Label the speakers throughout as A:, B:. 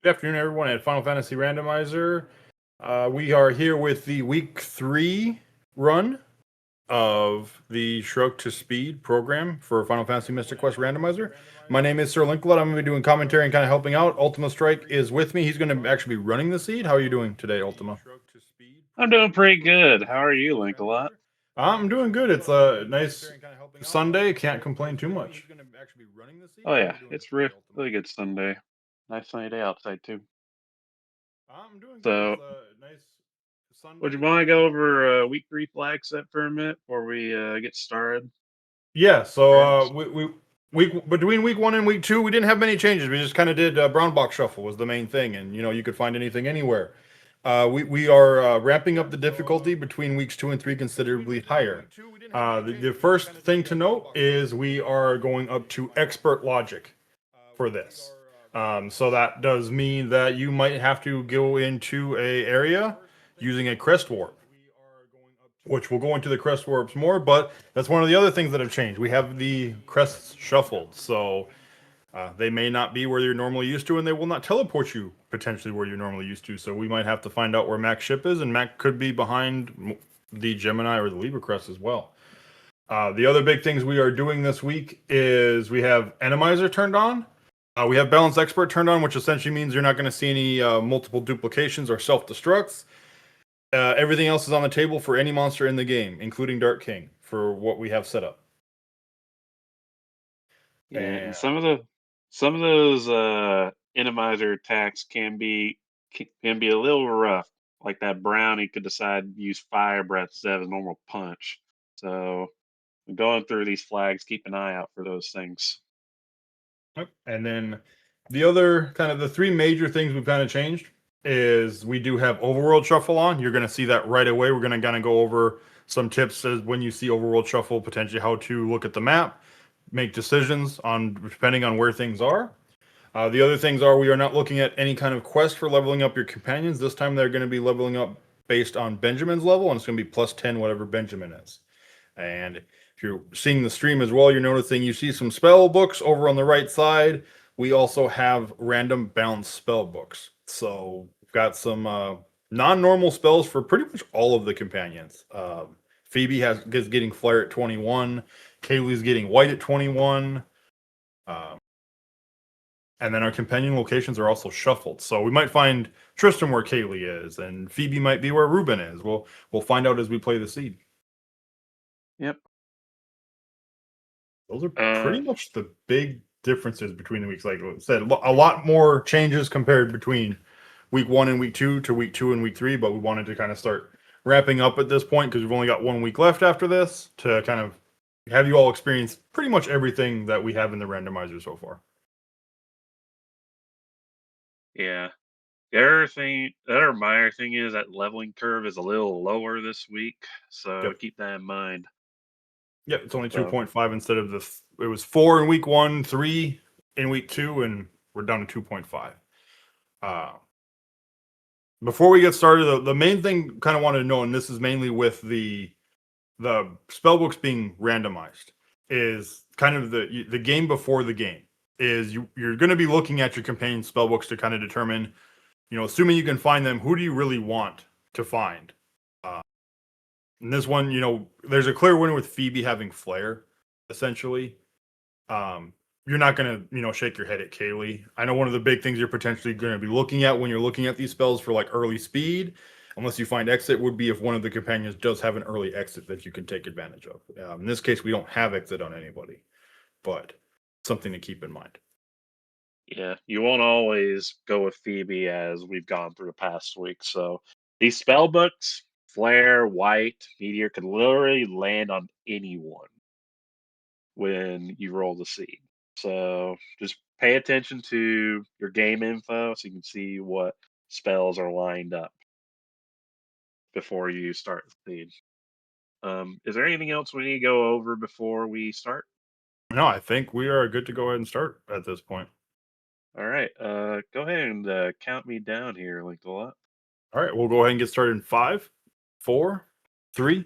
A: Good afternoon, everyone, at Final Fantasy Randomizer. We are here with the Week 3 run of the Shrug to Speed program for Final Fantasy Mystic Quest Randomizer. My name is Sir Linklet. I'm going to be doing commentary and kind of helping out. Ultima Strike is with me. He's going to actually be running the seed. How are you doing today, Ultima?
B: I'm doing pretty good. How are you, Link a lot?
A: I'm doing good. It's a nice Sunday. Can't complain too much.
B: Oh yeah, it's really good Sunday. Nice sunny day outside too.
A: I'm doing good. It's
B: So,
A: a nice
B: would you
A: Sunday.
B: want to
A: Can't
B: go
A: complain too
B: over
A: much.
B: week three flag set for a minute before we get started?
A: Yeah, so
B: Perhaps.
A: between week 1 and week 2, we didn't have many changes. We just kind of did brown box shuffle was the main thing, and you could find anything anywhere. We are ramping up the difficulty between weeks 2 and 3 considerably higher. The first thing to note is we are going up to expert logic for this. So that does mean that you might have to go into a area using a crest warp, which we'll go into the crest warps more, but that's one of the other things that have changed. We have the crests shuffled, so they may not be where you're normally used to, and they will not teleport you potentially where you're normally used to. So we might have to find out where Mac's ship is, and Mac could be behind the Gemini or the Libra crest as well. The other big things we are doing this week is we have Randomizer turned on. We have Balance Expert turned on, which essentially means you're not going to see any multiple duplications or self-destructs. Everything else is on the table for any monster in the game, including Dark King, for what we have set up.
B: Yeah, and
A: And
B: some of those Randomizer attacks can be a little rough. Like that brownie could decide to use fire breath instead of a normal punch. So going through these flags, keep an eye out for those things.
A: yep. And then the other kind of the three major things we've kind of changed is we do have Overworld Shuffle on. You're going to see that right away. We're going to kind of go over some tips as when you see Overworld Shuffle, potentially how to look at the map, make decisions on depending on where things are. The other things are we are not looking at any kind of quest for leveling up your companions. This time they're going to be leveling up based on Benjamin's level, and it's going to be plus 10 whatever Benjamin is. And if you're seeing the stream as well, you're noticing you see some spell books over on the right side. We also have random bound spell books. So we've got some non-normal spells for pretty much all of the companions. Phoebe is getting Flare at 21. Kaylee's getting White at 21. Um, and then our companion locations are also shuffled. So we might find Tristan where Kaylee is, and Phoebe might be where Ruben is. We'll find out as we play the seed.
B: Yep.
A: Those are
B: Uh,
A: pretty much the big differences between the weeks. Like I said, a lot more changes compared between week 1 and week 2 to week 2 and week 3. But we wanted to kind of start wrapping up at this point because we've only got 1 week left after this to kind of have you all experience pretty much everything that we have in the randomizer so far.
B: yeah. The other minor thing is that leveling curve is a little lower this week, so
A: Yep.
B: keep that in mind.
A: Yep. It's only
B: So
A: 2.5 instead of it was 4 in week 1, 3 in week 2, and we're down to 2.5. Uh, Before we get started, the main thing kind of wanted to know, and this is mainly with the spell books being randomized, is kind of the game before the game. Is you're going to be looking at your companion spell books to kind of determine, assuming you can find them, who do you really want to find? Uh, in this one, there's a clear winner with Phoebe having Flare, essentially. Um, you're not going to, shake your head at Kaylee. I know one of the big things you're potentially going to be looking at when you're looking at these spells for like early speed, unless you find exit, would be if one of the companions does have an early exit that you can take advantage of. In this case, we don't have exit on anybody, but something to keep in mind.
B: yeah, you won't always go with Phoebe as we've gone through the past week. So these spell books, Flare, White, Meteor, can literally land on anyone when you roll the seed. So just pay attention to your game info so you can see what spells are lined up before you start the seed. Is there anything else we need to go over before we start?
A: No, I think we are good to go ahead and start at this point.
B: All right. Go ahead and count me down here, Link a lot.
A: All right, we'll go ahead and get started in 5, 4, 3,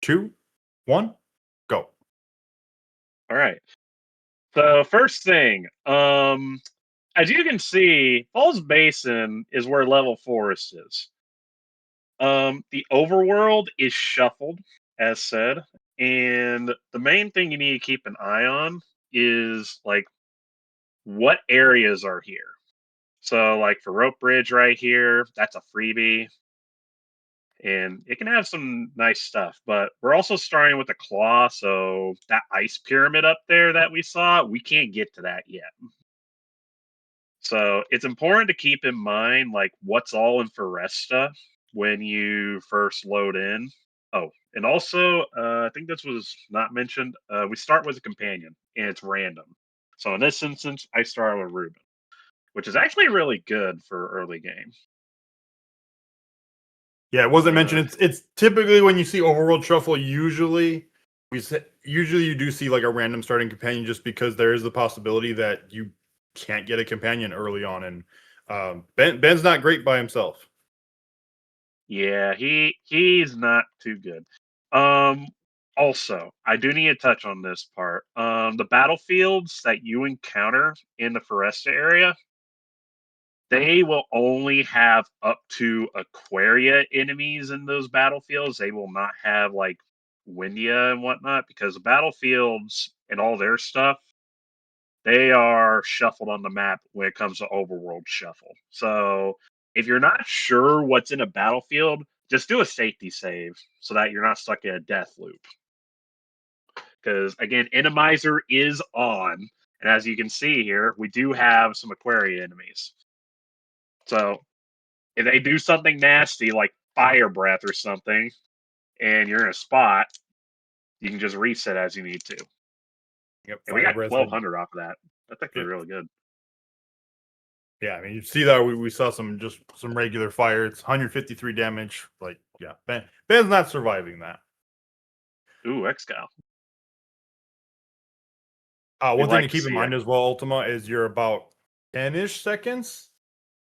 A: 2, 1, go.
B: All right. So first thing, as you can see, Falls Basin is where level forest is. The overworld is shuffled, as said, and the main thing you need to keep an eye on is like what areas are here. So, like for Rope Bridge right here, that's a freebie, and it can have some nice stuff. But we're also starting with the claw, so that ice pyramid up there that we saw, we can't get to that yet. So it's important to keep in mind like what's all in Foresta when you first load in. Oh, and also I think this was not mentioned. We start with a companion, and it's random. So in this instance, I start with Ruben, which is actually really good for early game.
A: Yeah, it wasn't
B: Uh,
A: mentioned. It's typically when you see overworld shuffle, usually you do see like a random starting companion, just because there is the possibility that you can't get a companion early on, and Ben's not great by himself.
B: yeah, he's not too good. Um, Also, I do need to touch on this part. The battlefields that you encounter in the Foresta area, they will only have up to Aquaria enemies in those battlefields. They will not have like Windia and whatnot because the battlefields and all their stuff, they are shuffled on the map when it comes to overworld shuffle. So if you're not sure what's in a battlefield, just do a safety save so that you're not stuck in a death loop. Because again, Randomizer is on, and as you can see here, we do have some Aquaria enemies. So if they do something nasty like fire breath or something, and you're in a spot, you can just reset as you need to.
A: Yep,
B: And we
A: fire
B: got
A: breath.
B: 1,200 off of that. That's actually
A: Yep.
B: really good.
A: Yeah, I mean, you see that we saw some regular fire. It's 153 damage. Like, yeah, Ben's not surviving that.
B: Ooh, X-Gal. We
A: One thing to
B: like to
A: keep in
B: see it.
A: mind as well, Ultima, is you're about 10-ish seconds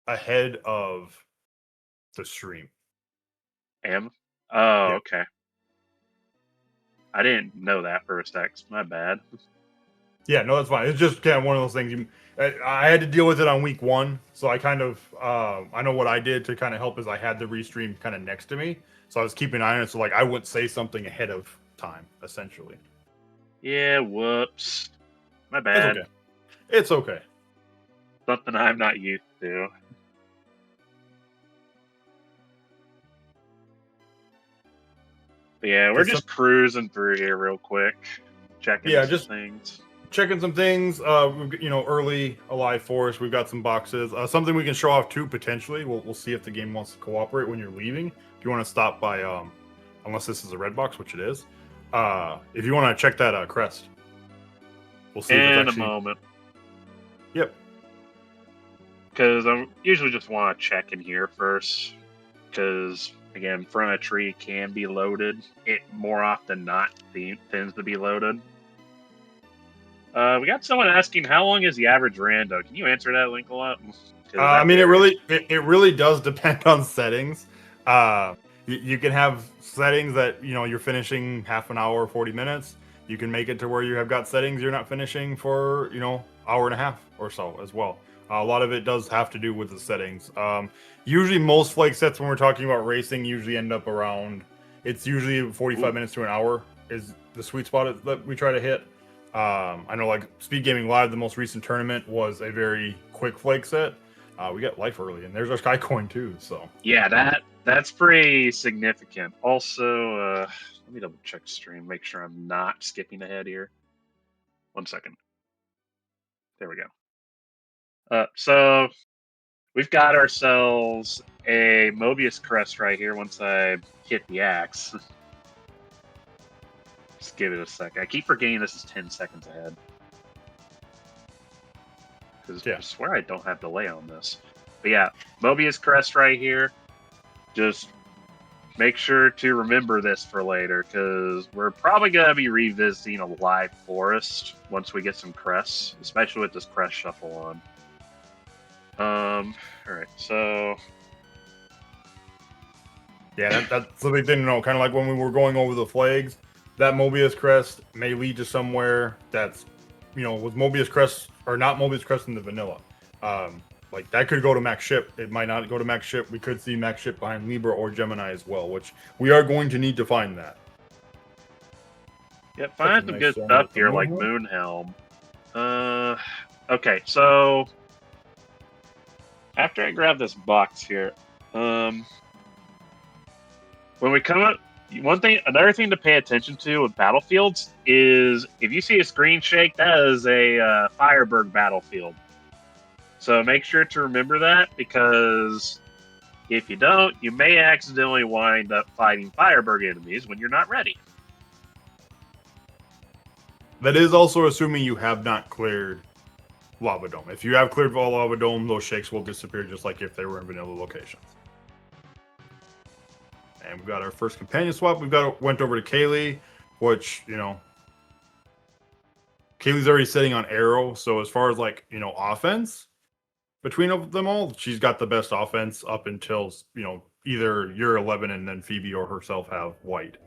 A: ahead of the stream.
B: M? Oh,
A: Yeah.
B: okay. I didn't know that for a sec. My bad.
A: Yeah, no, that's fine. It's just kind of one of those things. I had to deal with it on week 1, so I kind of I know what I did to kind of help is I had the restream kind of next to me, so I was keeping an eye on it. So like I wouldn't say something ahead of time, essentially.
B: Yeah, whoops. My
A: That's
B: bad.
A: okay. It's okay.
B: Something I'm not used to. But yeah, we're just cruising through here real quick, checking
A: Yeah,
B: some
A: just
B: things.
A: checking some things. Early alive forest. We've got some boxes. Something we can show off too potentially. We'll see if the game wants to cooperate when you're leaving. If you want to stop by, unless this is a red box, which it is. If you want to check that crest, we'll see if it's
B: In a
A: actually.
B: moment.
A: Yep.
B: Because I usually just want to check in here first. Because, again, front of tree can be loaded. It more often not tends to be loaded. We got someone asking, how long is the average rando? Can you answer that, Link, a lot?
A: I mean, it really does depend on settings. You can have settings that you're finishing half an hour, 40 minutes. You can make it to where you have got settings you're not finishing for hour and a half or so as well. A lot of it does have to do with the settings. Usually, most flake sets when we're talking about racing usually end up around. It's usually 45 minutes to an hour is the sweet spot that we try to hit. I know, like Speed Gaming Live, the most recent tournament was a very quick flake set. We got life early, and there's our sky coin too. So
B: yeah, that's pretty significant. Also, let me double check stream, make sure I'm not skipping ahead here. 1 second. There we go. So we've got ourselves a Mobius crest right here. Once I hit the axe, just give it a sec. I keep forgetting this is 10 seconds ahead. Because I swear I don't have delay on this. But yeah, Mobius crest right here. Just make sure to remember this for later, because we're probably going to be revisiting a live forest once we get some crests, especially with this crest shuffle on. Alright, so...
A: yeah, that's the big thing to know. Kind of like when we were going over the flags, that Mobius crest may lead to somewhere that's, with Mobius crest or not Mobius crest in the vanilla. Like that could go to max ship. It might not go to max ship. We could see max ship behind Libra or Gemini as well, which we are going to need to find that.
B: Yeah,
A: That's a
B: find some
A: nice
B: good
A: zone
B: stuff
A: with the
B: here, like
A: Moonhelm.
B: Moonhelm. Okay, so after I grab this box here, when we come up, another thing to pay attention to with battlefields is if you see a screen shake, that is a Firebird battlefield. So make sure to remember that, because if you don't, you may accidentally wind up fighting Firebird enemies when you're not ready.
A: That is also assuming you have not cleared Lava Dome. If you have cleared Lava Dome, those shakes will disappear just like if they were in vanilla locations. And we've got our first companion swap. Went over to Kaylee, which, you know, Kaylee's already sitting on Arrow. So as far as like, you know, offense between them all, she's got the best offense up until, you know, either you're 11 and then Phoebe or herself have white.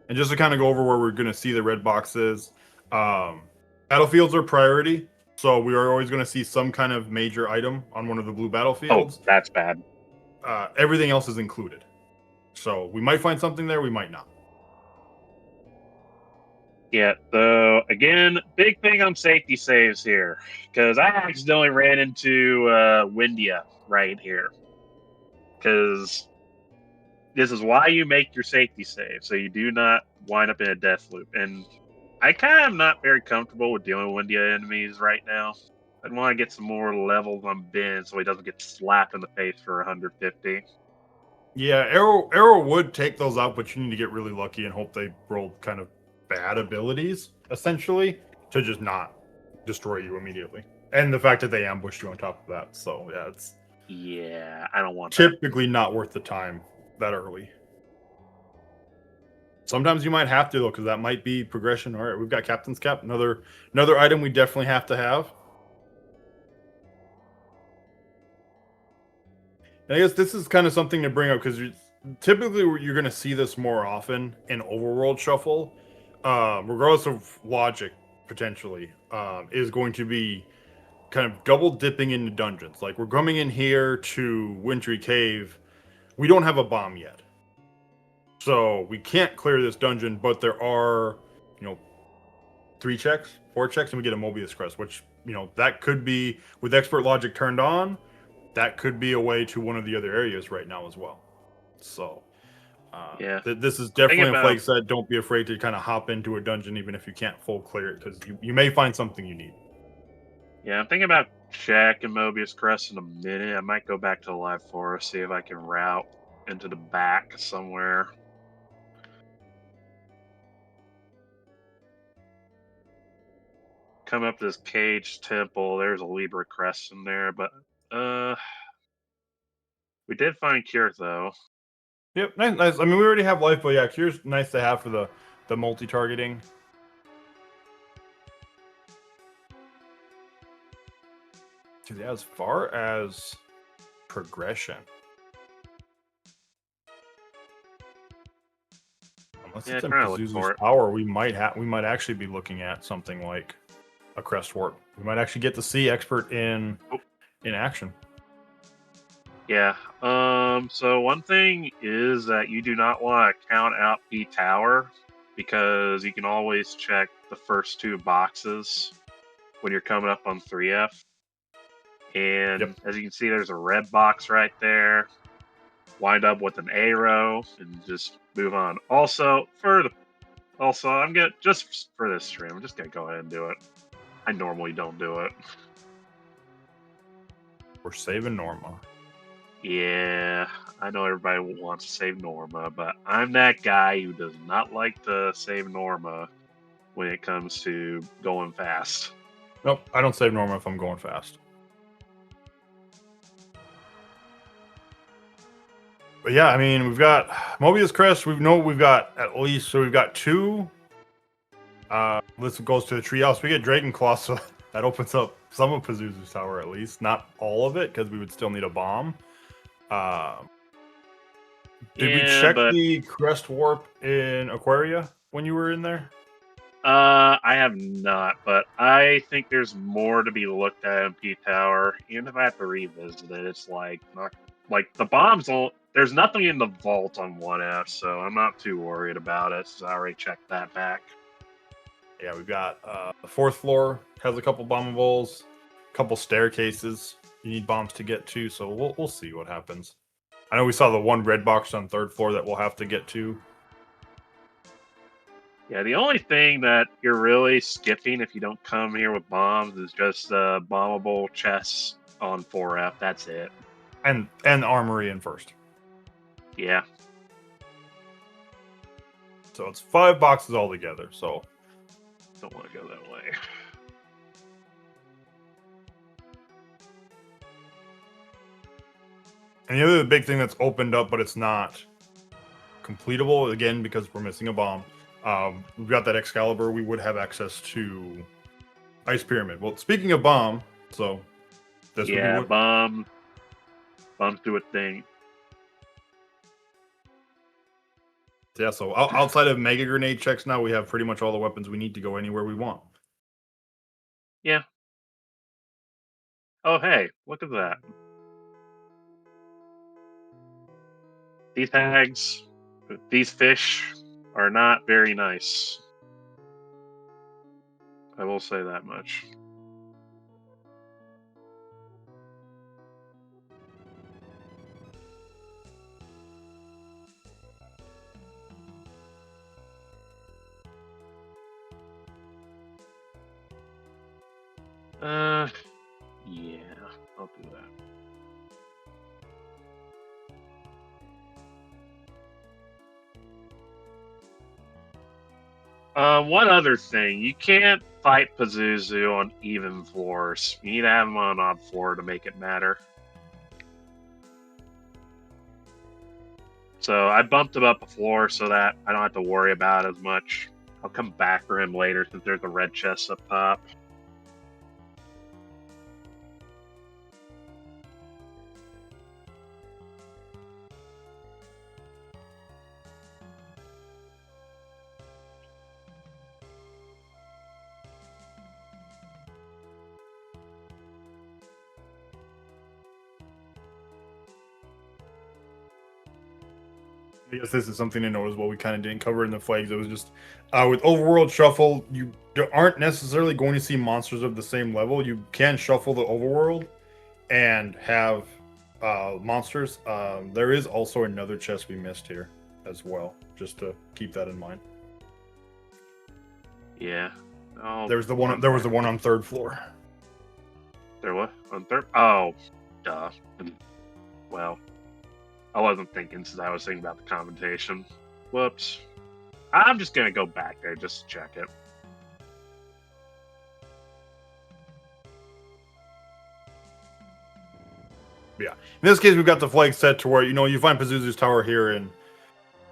A: And just to kind of go over where we're going to see the red boxes, battlefields are priority. So we are always going to see some kind of major item on one of the blue battlefields.
B: Oh, that's bad.
A: Everything else is included. So we might find something there, we might not.
B: Yeah, so again, big thing on safety saves here, because I accidentally ran into Windia right here. Because this is why you make your safety save, so you do not wind up in a death loop. And I kind of am not very comfortable with dealing with Windia enemies right now. I'd want to get some more levels on Ben so he doesn't get slapped in the face for 150.
A: Yeah, Arrow would take those out, but you need to get really lucky and hope they roll kind of bad abilities, essentially, to just not destroy you immediately. And the fact that they ambushed you on top of that. So yeah, it's
B: I don't want that.
A: typically not worth the time that early. Sometimes you might have to though, because that might be progression. All right, we've got Captain's Cap, another item we definitely have to have. And I guess this is kind of something to bring up because typically you're going to see this more often in Overworld Shuffle, regardless of logic, potentially, is going to be kind of double dipping into dungeons. Like we're coming in here to Wintry Cave. We don't have a bomb yet. So we can't clear this dungeon, but there are, you know, 4 checks, and we get a Mobius Crest, which, you know, that could be, with expert logic turned on, that could be a way to one of the other areas right now as well. So, this is definitely a Flake said, don't be afraid to kind of hop into a dungeon even if you can't full clear it, because you may find something you need.
B: Yeah, I'm thinking about Shack and Mobius Crest in a minute. I might go back to the Live Forest, see if I can route into the back somewhere. Come up to this Cage Temple. There's a Libra Crest in there, but we did find Cure though.
A: Yep, nice. I mean, we already have life, but yeah, Cure's nice to have for the multi-targeting. Yeah, as far as progression, unless it's in Pazuzu's power, we might actually be looking at something like a Crest Warp. We might actually get to see Expert in action.
B: Yeah. So one thing is that you do not want to count out P Tower, because you can always check the first 2 boxes when you're coming up on 3F. And as you can see, there's a red box right there. Wind up with an arrow and just move on. Also, I'm gonna, just for this stream, I'm just gonna go ahead and do it. I normally don't do it.
A: We're saving Norma.
B: Yeah, I know everybody wants to save Norma, but I'm that guy who does not like to save Norma when it comes to going fast.
A: Nope, I don't save Norma if I'm going fast. But yeah, I mean, we've got Mobius Crest. We've got at least, so we've got 2. This goes to the treehouse. We get Dragon Claw, so that opens up some of Pazuzu's tower at least. Not all of it, because we would still need a bomb. Did we
B: Yeah,
A: check
B: but
A: the crest warp in Aquaria when you were in there?
B: I have not, but I think there's more to be looked at in P Tower. Even if I have to revisit it, it's like not like the bombs. There's nothing in the vault on 1F, so I'm not too worried about it. Since I already checked that back.
A: Yeah, we've got the fourth floor has a couple bombables, a couple staircases you need bombs to get to. So we'll see what happens. I know we saw the one red box on third floor that we'll have to get to.
B: Yeah, the only thing that you're really skipping if you don't come here with bombs is just bombable chests on 4F. That's it.
A: And armory in first.
B: Yeah.
A: So it's 5 boxes altogether. So
B: Don't want to go that way.
A: and the other big thing that's opened up, but it's not completable again because we're missing a bomb. We've got that Excalibur. We would have access to Ice Pyramid. Well, speaking of bomb, so this would be
B: Yeah,
A: what.
B: bombs do a thing.
A: Yeah, so outside of mega grenade checks now, we have pretty much all the weapons we need to go anywhere we want.
B: Yeah. Oh, hey, look at that. These hags, these fish are not very nice. I will say that much. Uh, yeah, I'll do that. One other thing, you can't fight Pazuzu on even floors. You need to have him on odd floor to make it matter. So I bumped him up a floor so that I don't have to worry about it as much. I'll come back for him later since there's a red chest up top.
A: I guess this is something to know as well. We kind of didn't cover in the flags. It was just with overworld shuffle, you aren't necessarily going to see monsters of the same level. You can shuffle the overworld and have monsters. There is also another chest we missed here as well, just to keep that in mind.
B: Yeah. Oh,
A: There was the one on third floor.
B: there what? On third? Oh, duh. Well, I wasn't thinking since I was thinking about the commentation. Whoops. I'm just gonna go back there just to check it.
A: Yeah. In this case, we've got the flag set to where you find Pazuzu's tower here in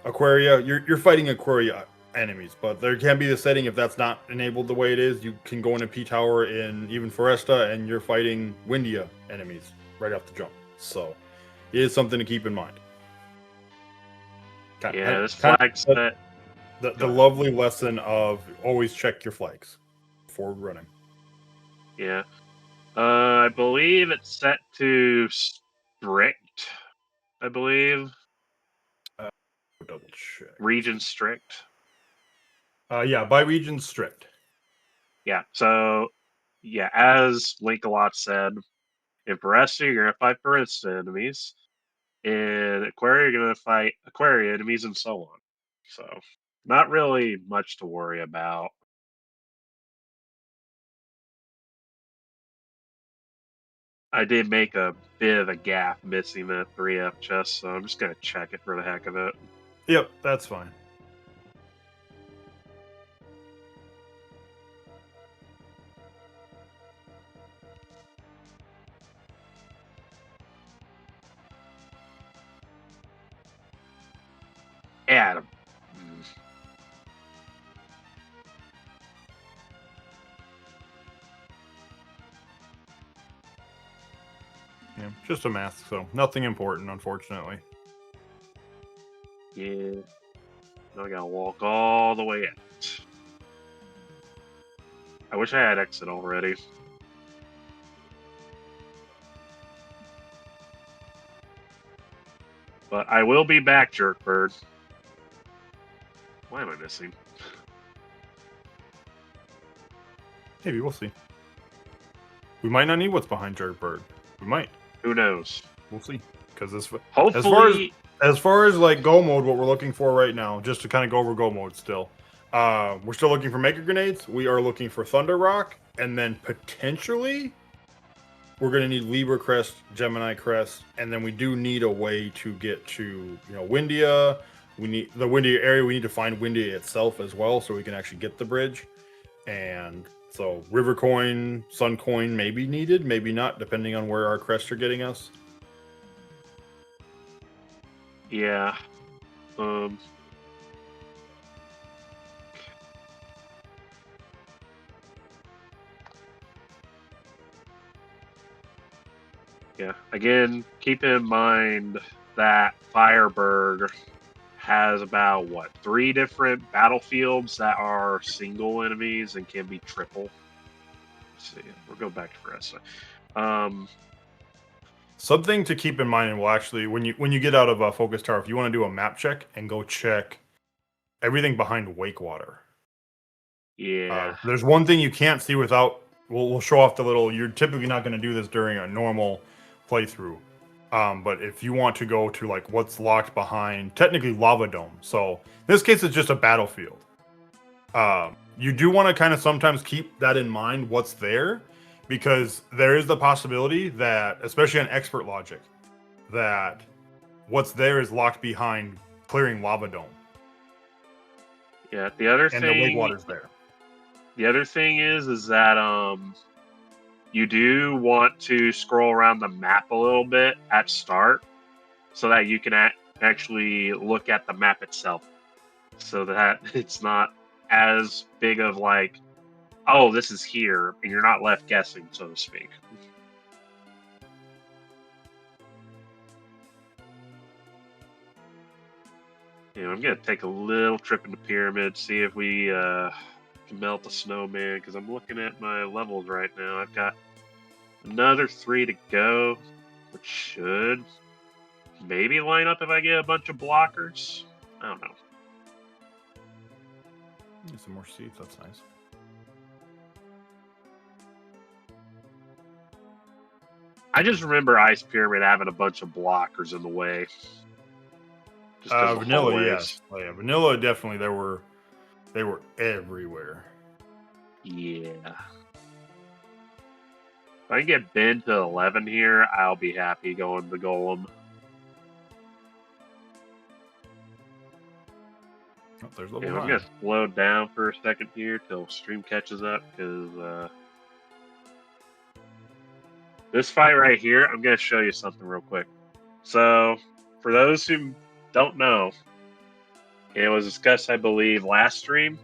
A: Aquaria. You're fighting Aquaria enemies, but there can be the setting if that's not enabled the way it is. You can go into P Tower in even Foresta, and you're fighting Windia enemies right off the jump. So it is something to keep in mind.
B: Yeah, this flag set.
A: The lovely lesson of always check your flags before running.
B: Yeah. I believe it's set to strict. I believe
A: Double check.
B: region strict.
A: Yeah, by region strict.
B: Yeah. So, yeah, as Linkalot said, in Foresta, you're gonna fight Foresta enemies. In Aquaria, you're gonna fight Aquaria enemies, and so on. So, not really much to worry about. I did make a bit of a gap missing that 3F chest, so I'm just gonna check it for the heck of it.
A: Yep, that's fine.
B: Adam.
A: Yeah, just a mask, so nothing important, unfortunately.
B: Yeah. Now I gotta walk all the way out. I wish I had exit already. But I will be back, Jerkbird. Why am I missing?
A: Maybe we'll see. We might not need what's behind Jerkbird. We might.
B: Who knows?
A: We'll see. Because
B: Hopefully,
A: as far as like go mode, what we're looking for right now, just to kind of go over go mode still. We're still looking for Maker Grenades. We are looking for Thunder Rock, and then potentially we're going to need Libra Crest, Gemini Crest, and then we do need a way to get to Windia. We need the Windia area. We need to find Windia itself as well, so we can actually get the bridge. And so River Coin, Sun Coin may be needed, maybe not, depending on where our crests are getting us.
B: yeah. Yeah. Again, keep in mind that Fireberg has about 3 different battlefields that are single enemies and can be triple. Let's see. We'll go back to Fresa.
A: Something to keep in mind, and we'll actually, when you get out of Focus Tower, if you want to do a map check and go check everything behind Wakewater.
B: Yeah.
A: There's one thing you can't see without. We'll show off the little. You're typically not going to do this during a normal playthrough, but if you want to go to like what's locked behind, technically Lava Dome. So in this case, it's just a battlefield. You do want to kind of sometimes keep that in mind. What's there? Because there is the possibility that, especially on expert logic, that what's there is locked behind clearing Lava Dome.
B: Yeah. The other
A: and
B: thing,
A: the Wakewater's there.
B: The other thing is that you do want to scroll around the map a little bit at start, so that you can actually look at the map itself, so that it's not as big of like, oh, this is here, and you're not left guessing, so to speak. Yeah, I'm gonna take a little trip in the pyramid, see if we can melt the snowman, because I'm looking at my levels right now. I've got another 3 to go, which should maybe line up if I get a bunch of blockers. I don't know.
A: Need some more seeds, that's nice.
B: I just remember Ice Pyramid having a bunch of blockers in the way. Just 'cause of the
A: Vanilla,
B: hallways.
A: yes. Oh, yeah, Vanilla definitely. They were everywhere.
B: Yeah. If I can get Ben to 11 here, I'll be happy going to Golem.
A: Oh, there's level
B: Yeah,
A: 9.
B: I'm gonna slow down for a second here till stream catches up, because this fight right here, I'm gonna show you something real quick. So, for those who don't know, it was discussed, I believe, last stream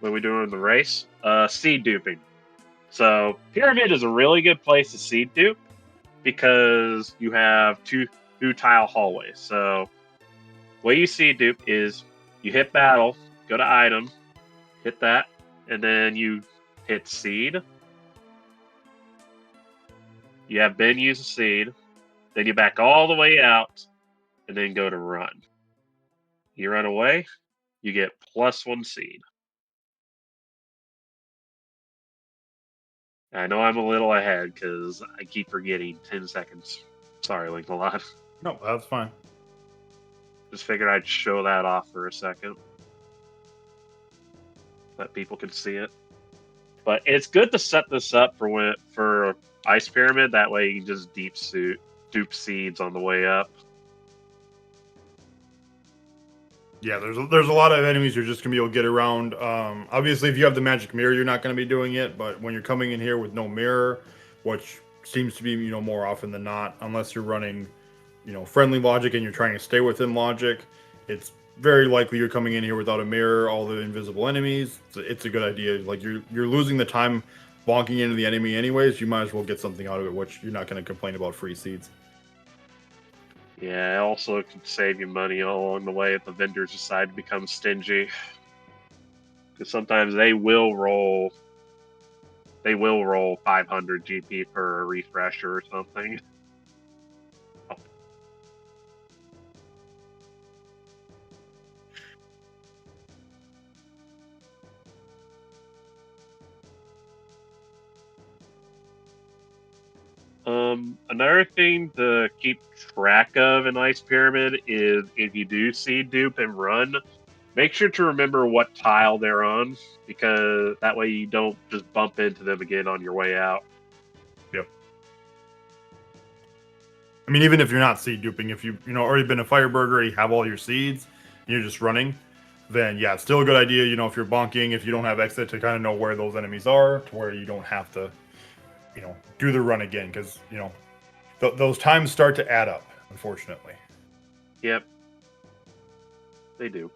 B: when we were doing the race. Seed duping. So, Pyramid is a really good place to seed dupe because you have two tile hallways. So, what you seed dupe is you hit battle, go to item, hit that, and then you hit seed. You have Ben use a seed, then you back all the way out, and then go to run. You run away, you get +1 seed. I know I'm a little ahead because I keep forgetting 10 seconds. Sorry, Link a lot.
A: No, that's fine.
B: Just figured I'd show that off for a second. That people can see it. But it's good to set this up for Ice Pyramid. That way you can just dupe seeds on the way up.
A: Yeah, there's a lot of enemies you're just gonna be able to get around. Obviously, if you have the magic mirror, you're not gonna be doing it. But when you're coming in here with no mirror, which seems to be more often than not, unless you're running, friendly logic and you're trying to stay within logic, it's very likely you're coming in here without a mirror. All the invisible enemies. It's a good idea. Like you're losing the time bonking into the enemy anyways. You might as well get something out of it, which you're not gonna complain about free seeds.
B: Yeah, it also can save you money along the way if the vendors decide to become stingy. Because sometimes they will roll 500 GP per refresher or something. Another thing to keep track of in Ice Pyramid is if you do see dupe and run, make sure to remember what tile they're on, because that way you don't just bump into them again on your way out.
A: Yep. I mean, even if you're not seed duping, if you already been a Fireburger, you have all your seeds, and you're just running, then yeah, it's still a good idea. If you're bonking, if you don't have exit, to kind of know where those enemies are, to where you don't have to, do the run again, because those times start to add up, unfortunately.
B: Yep, they do.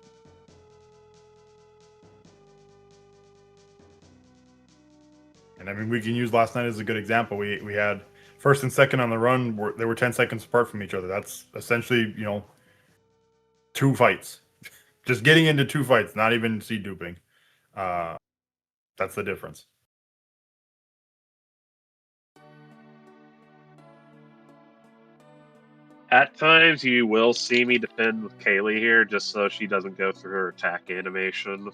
A: And I mean, we can use last night as a good example. We had first and second on the run. They were 10 seconds apart from each other. That's essentially, two fights. Just getting into two fights, not even seed duping. That's the difference.
B: At times, you will see me defend with Kaylee here, just so she doesn't go through her attack animation.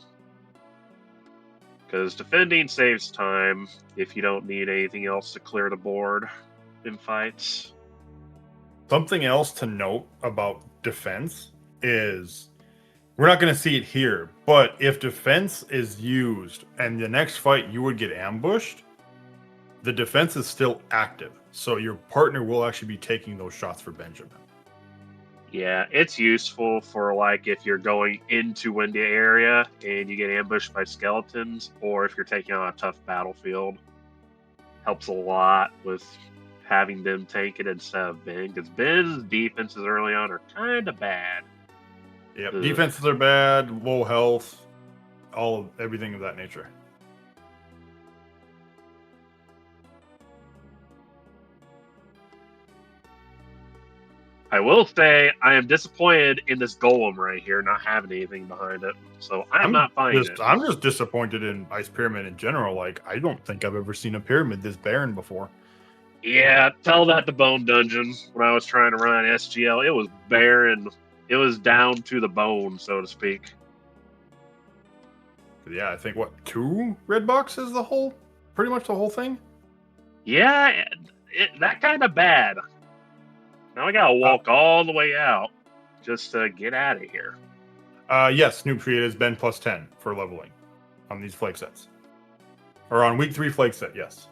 B: Because defending saves time if you don't need anything else to clear the board in fights.
A: Something else to note about defense is we're not going to see it here, but if defense is used and the next fight you would get ambushed, the defense is still active. So your partner will actually be taking those shots for Benjamin.
B: Yeah, it's useful for like if you're going into windy area and you get ambushed by skeletons, or if you're taking on a tough battlefield. Helps a lot with having them take it instead of Ben, because Ben's defenses early on are kind of bad.
A: Yep,
B: Ugh.
A: defenses are bad, low health, everything of that nature.
B: I will say I am disappointed in this golem right here not having anything behind it, so I'm not buying it.
A: I'm just disappointed in Ice Pyramid in general. Like, I don't think I've ever seen a pyramid this barren before.
B: Yeah, tell that to Bone Dungeon. When I was trying to run SGL, it was barren. It was down to the bone, so to speak.
A: Yeah, I think two red boxes pretty much the whole thing.
B: Yeah, that kind of bad. Now I gotta walk all the way out just to get out of here.
A: Yes, Noob Tree has been plus 10 for leveling on these flake sets. Or on week 3 flake set, yes.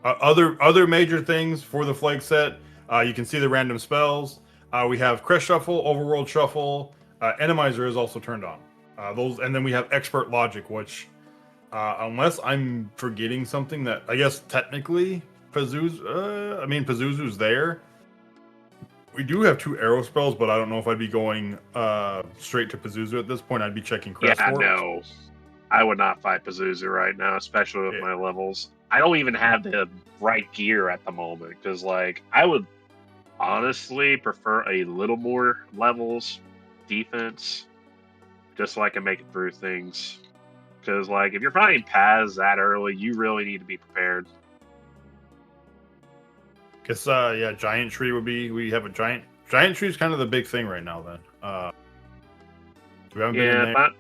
A: Other major things for the flake set, you can see the random spells. We have Crest Shuffle, Overworld Shuffle, Randomizer is also turned on. And then we have Expert Logic, which, unless I'm forgetting something that I guess technically Pazuzu's there. We do have 2 arrow spells, but I don't know if I'd be going straight to Pazuzu at this point. I'd be checking Crest.
B: Yeah, no. I would not fight Pazuzu right now, especially with my levels. I don't even have the right gear at the moment, because I would honestly prefer a little more levels defense, just so I can make it through things. Because if you're fighting Paz that early, you really need to be prepared.
A: Guess Giant Tree would be. We have a Giant Tree is kind of the big thing right now. Then we haven't been in there.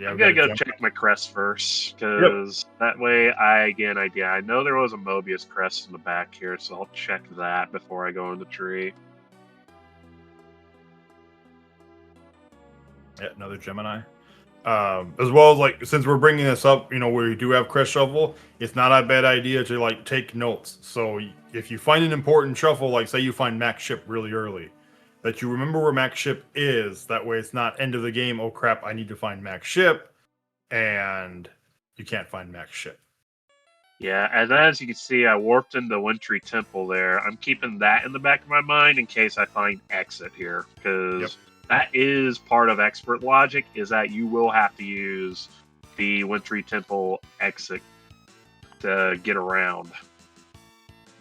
B: I'm gonna go check my crest first, because that way I get an idea. I know there was a Mobius crest in the back here, so I'll check that before I go in the tree.
A: Yeah, another Gemini. As well as since we're bringing this up, we do have Crest Shuffle. It's not a bad idea to take notes. So if you find an important shuffle, say you find Max Ship really early, that you remember where Max Ship is. That way, it's not end of the game. Oh crap! I need to find Max Ship, and you can't find Max Ship.
B: Yeah, and as you can see, I warped into Wintry Temple there. I'm keeping that in the back of my mind in case I find exit here, because that is part of expert logic, is that you will have to use the Wintry Temple exit to get around.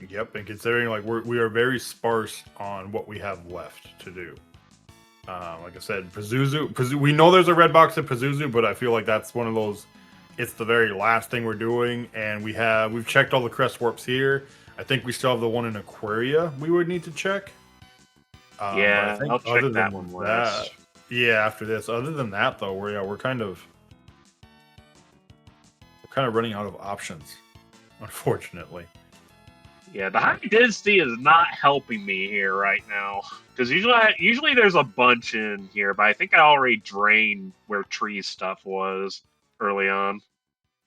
A: Yep, and considering like we are very sparse on what we have left to do. Like I said, Pazuzu, we know there's a red box at Pazuzu, but I feel like that's one of those. It's the very last thing we're doing, and we've checked all the crest warps here. I think we still have the one in Aquaria we would need to check. But I
B: Yeah,
A: think
B: I'll check
A: other
B: that
A: than
B: one
A: that,
B: last.
A: yeah, after this, other than that though, we're kind of running out of options, unfortunately.
B: Yeah, the high density is not helping me here right now. Because usually there's a bunch in here, but I think I already drained where tree stuff was early on.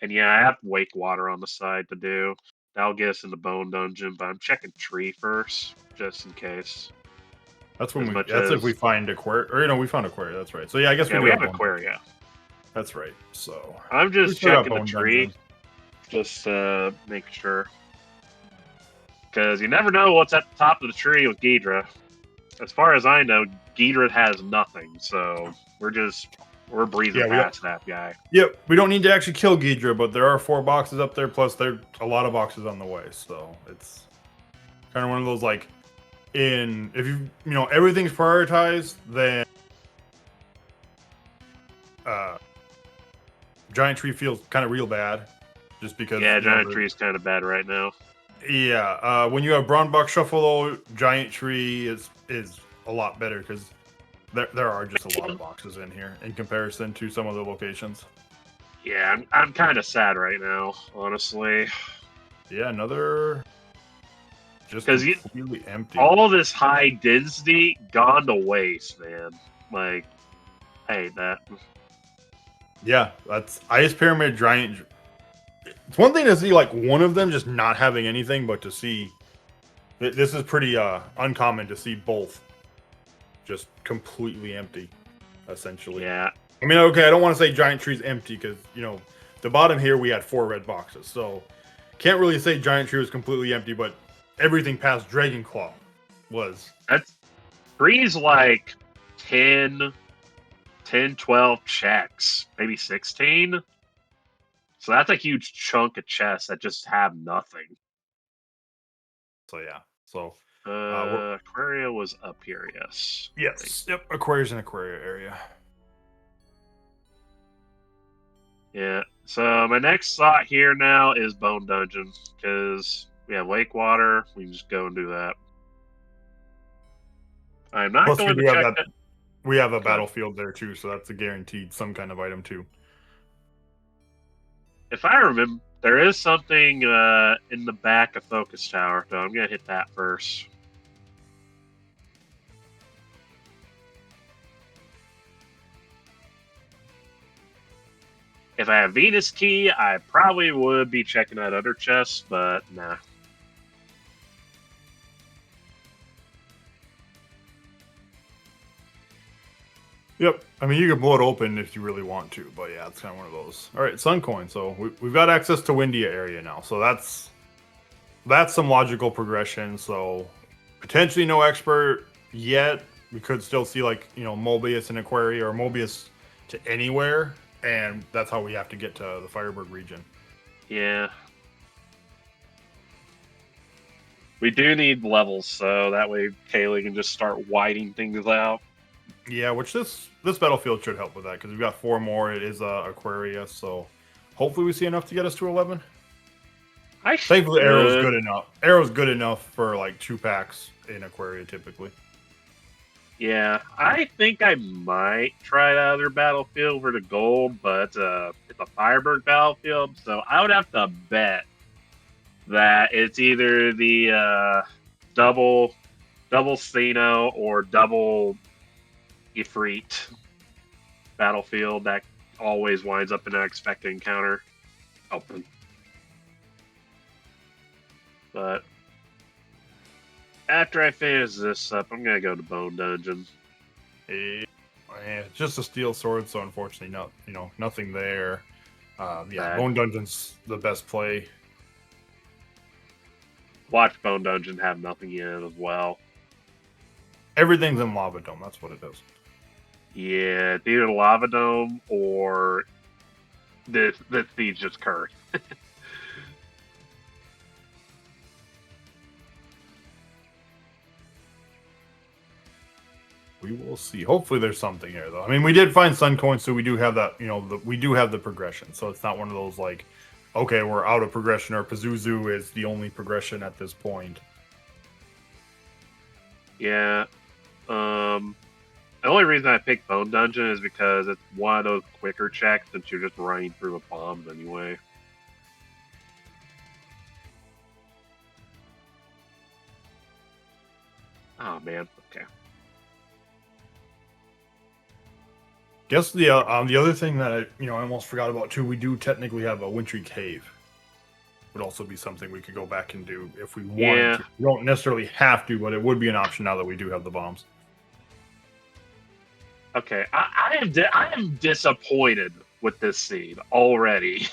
B: And yeah, I have wake water on the side to do. That'll get us in the bone dungeon, but I'm checking tree first, just in case.
A: That's
B: As
A: when
B: much
A: that's if we
B: as
A: find Aquaria, or we found Aquaria. That's right. So yeah, I guess we
B: yeah,
A: do
B: we
A: have
B: have
A: bone.
B: Aquaria.
A: That's right. So
B: I'm
A: we
B: just
A: still got
B: checking the
A: bone
B: tree,
A: dungeon.
B: just make sure. Because you never know what's at the top of the tree with Ghidra. As far as I know, Ghidra has nothing, so we're breezing
A: Yeah, we don't.
B: past that guy.
A: Yep, we don't need to actually kill Ghidra, but there are 4 boxes up there. Plus, there are a lot of boxes on the way. So it's kind of one of those like, if everything's prioritized, then Giant Tree feels kind of real bad, just because
B: Yeah, Giant Tree is kind of bad right now.
A: Yeah, when you have Brown Box Shuffle, though, Giant Tree is a lot better because there are just a lot of boxes in here in comparison to some other locations.
B: Yeah, I'm kind of sad right now, honestly.
A: Yeah, another just
B: 'Cause
A: completely empty.
B: All this high density gone to waste, man. Like, I hate that.
A: Yeah, that's Ice Pyramid Giant. It's one thing to see like one of them just not having anything, but to see this is pretty uncommon to see both just completely empty, essentially.
B: Yeah,
A: I mean, okay, I don't want to say Giant Tree's empty because the bottom here we had 4 red boxes, so can't really say Giant Tree was completely empty, but everything past Dragon Claw was.
B: that's Breeze like 10, 12 checks, maybe 16. So that's a huge chunk of chests that just have nothing.
A: So yeah, so we're,
B: Aquaria was up here, yes.
A: yes, yep, Aquarius and Aquaria area.
B: Yeah. So my next slot here now is Bone Dungeon because we have Lake Water. We can just go and do that. I'm not
A: Plus, we
B: going to
A: do have
B: check
A: that.
B: that.
A: We have a
B: Go ahead.
A: battlefield there too, so that's a guaranteed some kind of item too.
B: If I remember, there is something in the back of Focus Tower, so I'm gonna hit that first. If I have Venus Key, I probably would be checking that other chest, but nah.
A: Yep. I mean, you can blow it open if you really want to, but yeah, it's kind of one of those. All right, Sun Coin. So we've got access to Windia area now, so that's some logical progression. So potentially no expert yet. We could still see like Mobius and Aquaria or Mobius to anywhere, and that's how we have to get to the Firebird region.
B: Yeah. We do need levels, so that way Kaylee can just start whiting things out.
A: Yeah, which this battlefield should help with that because we've got 4 more. It is Aquaria, so hopefully we see enough to get us to 11. Thankfully, Arrow's good enough. Arrow's good enough for like 2 packs in Aquaria typically.
B: Yeah, I think I might try that other battlefield for the gold, but it's a Firebird battlefield, so I would have to bet that it's either the double Sino or double Ifrit battlefield that always winds up in an expected encounter open. But after I finish this up, I'm gonna go to Bone Dungeon.
A: It's just a steel sword, so unfortunately, nothing there.
B: Bad.
A: Bone Dungeon's the best play.
B: Watch Bone Dungeon have nothing in it as well.
A: Everything's in Lava Dome. That's what it is.
B: Yeah, it's either Lava Dome or this Siege just cursed.
A: We will see. Hopefully, there's something here, though. I mean, we did find Sun Coin, so we do have that. We do have the progression. So it's not one of those like, okay, we're out of progression, or Pazuzu is the only progression at this point.
B: Yeah. The only reason I picked Bone Dungeon is because it's one of those quicker checks since you're just running through with bombs anyway. Oh man, okay.
A: Guess the other thing that I almost forgot about too. We do technically have a Wintry Cave. Would also be something we could go back and do if we wanted
B: Yeah.
A: to. We don't necessarily have to, but it would be an option now that we do have the bombs.
B: Okay, I am disappointed with this seed already.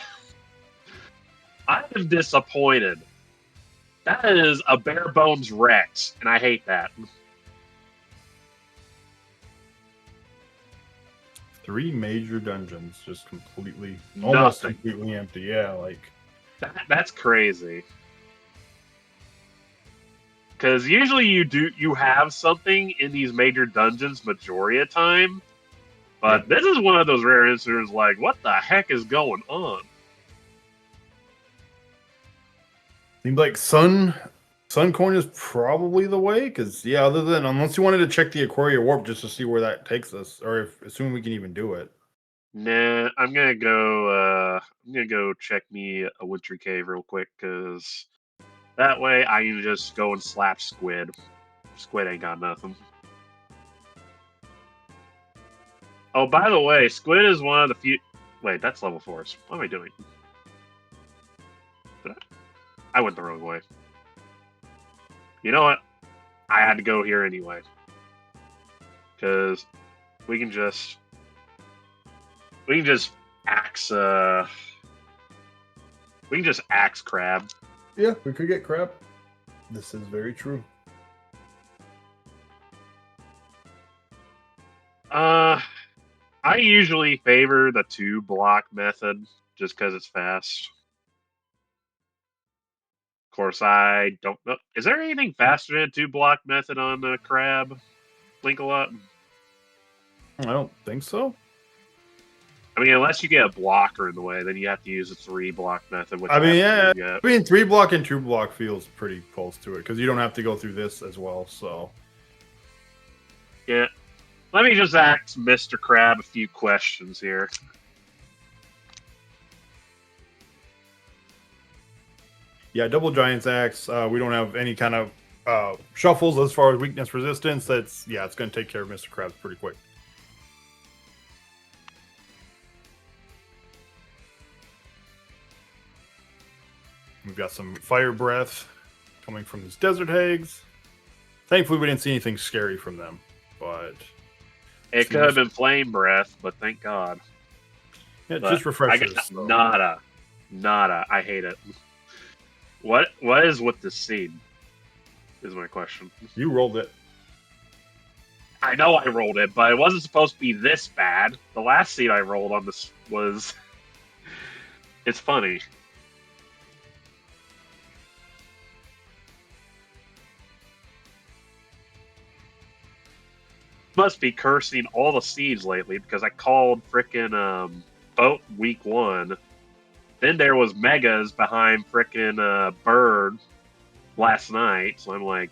B: I am disappointed. That is a bare bones Rex, and I hate that.
A: 3 major dungeons, just almost completely empty. Yeah, like
B: that's crazy. Because usually you have something in these major dungeons majority of time, but this is one of those rare instances. Like, what the heck is going on?
A: seems like Sun Coin is probably the way. Because other than unless you wanted to check the Aquaria Warp just to see where that takes us, or assuming we can even do it.
B: Nah, I'm gonna go. I'm gonna go check me a Wintry Cave real quick, because that way I can just go and slap Squid. Squid ain't got nothing. Oh, by the way, Squid is one of the few. Wait, that's level 4s. What am I doing? I went the wrong way. You know what? I had to go here anyway. Because we can just axe crab.
A: Yeah, we could get crab. This is very true.
B: I usually favor the 2-block method just because it's fast. Of course, I don't know. Is there anything faster than a 2-block method on the crab? Link-a-lot?
A: I don't think so.
B: I mean, unless you get a blocker in the way, then you have to use a 3-block method. Which
A: 3-block and 2-block feels pretty close to it because you don't have to go through this as well. So,
B: yeah. Let me just ask Mr. Crab a few questions here.
A: Yeah, double Giant's Axe. We don't have any kind of shuffles as far as weakness resistance. It's going to take care of Mr. Krabs pretty quick. We've got some fire breath coming from these desert hags. Thankfully, we didn't see anything scary from them, but
B: it could have been flame breath, but thank God.
A: Yeah, just refreshes.
B: Nada. I hate it. What is with this seed? Is my question.
A: You rolled it.
B: I know I rolled it, but it wasn't supposed to be this bad. The last seed I rolled on this was. It's funny. Must be cursing all the seeds lately because I called frickin' boat week 1. Then there was megas behind frickin' bird last night, so I'm like,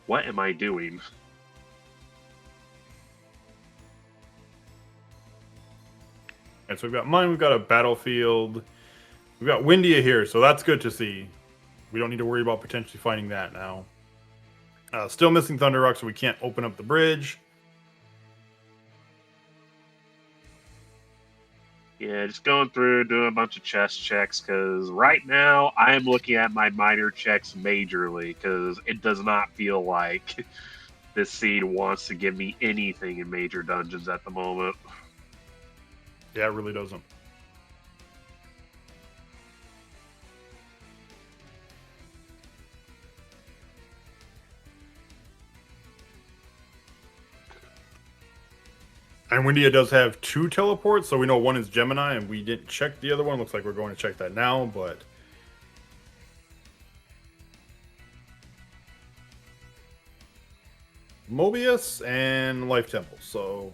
B: what am I doing?
A: And so we've got mine, we've got a battlefield, we've got Windia here, so that's good to see. We don't need to worry about potentially finding that now. Still missing Thunder Rock, so we can't open up the bridge.
B: Yeah, just going through, doing a bunch of chest checks, because right now I am looking at my minor checks majorly, because it does not feel like this seed wants to give me anything in major dungeons at the moment.
A: Yeah, it really doesn't. And Windia does have 2 teleports, so we know one is Gemini, and we didn't check the other one. Looks like we're going to check that now, but... Mobius and Life Temple. So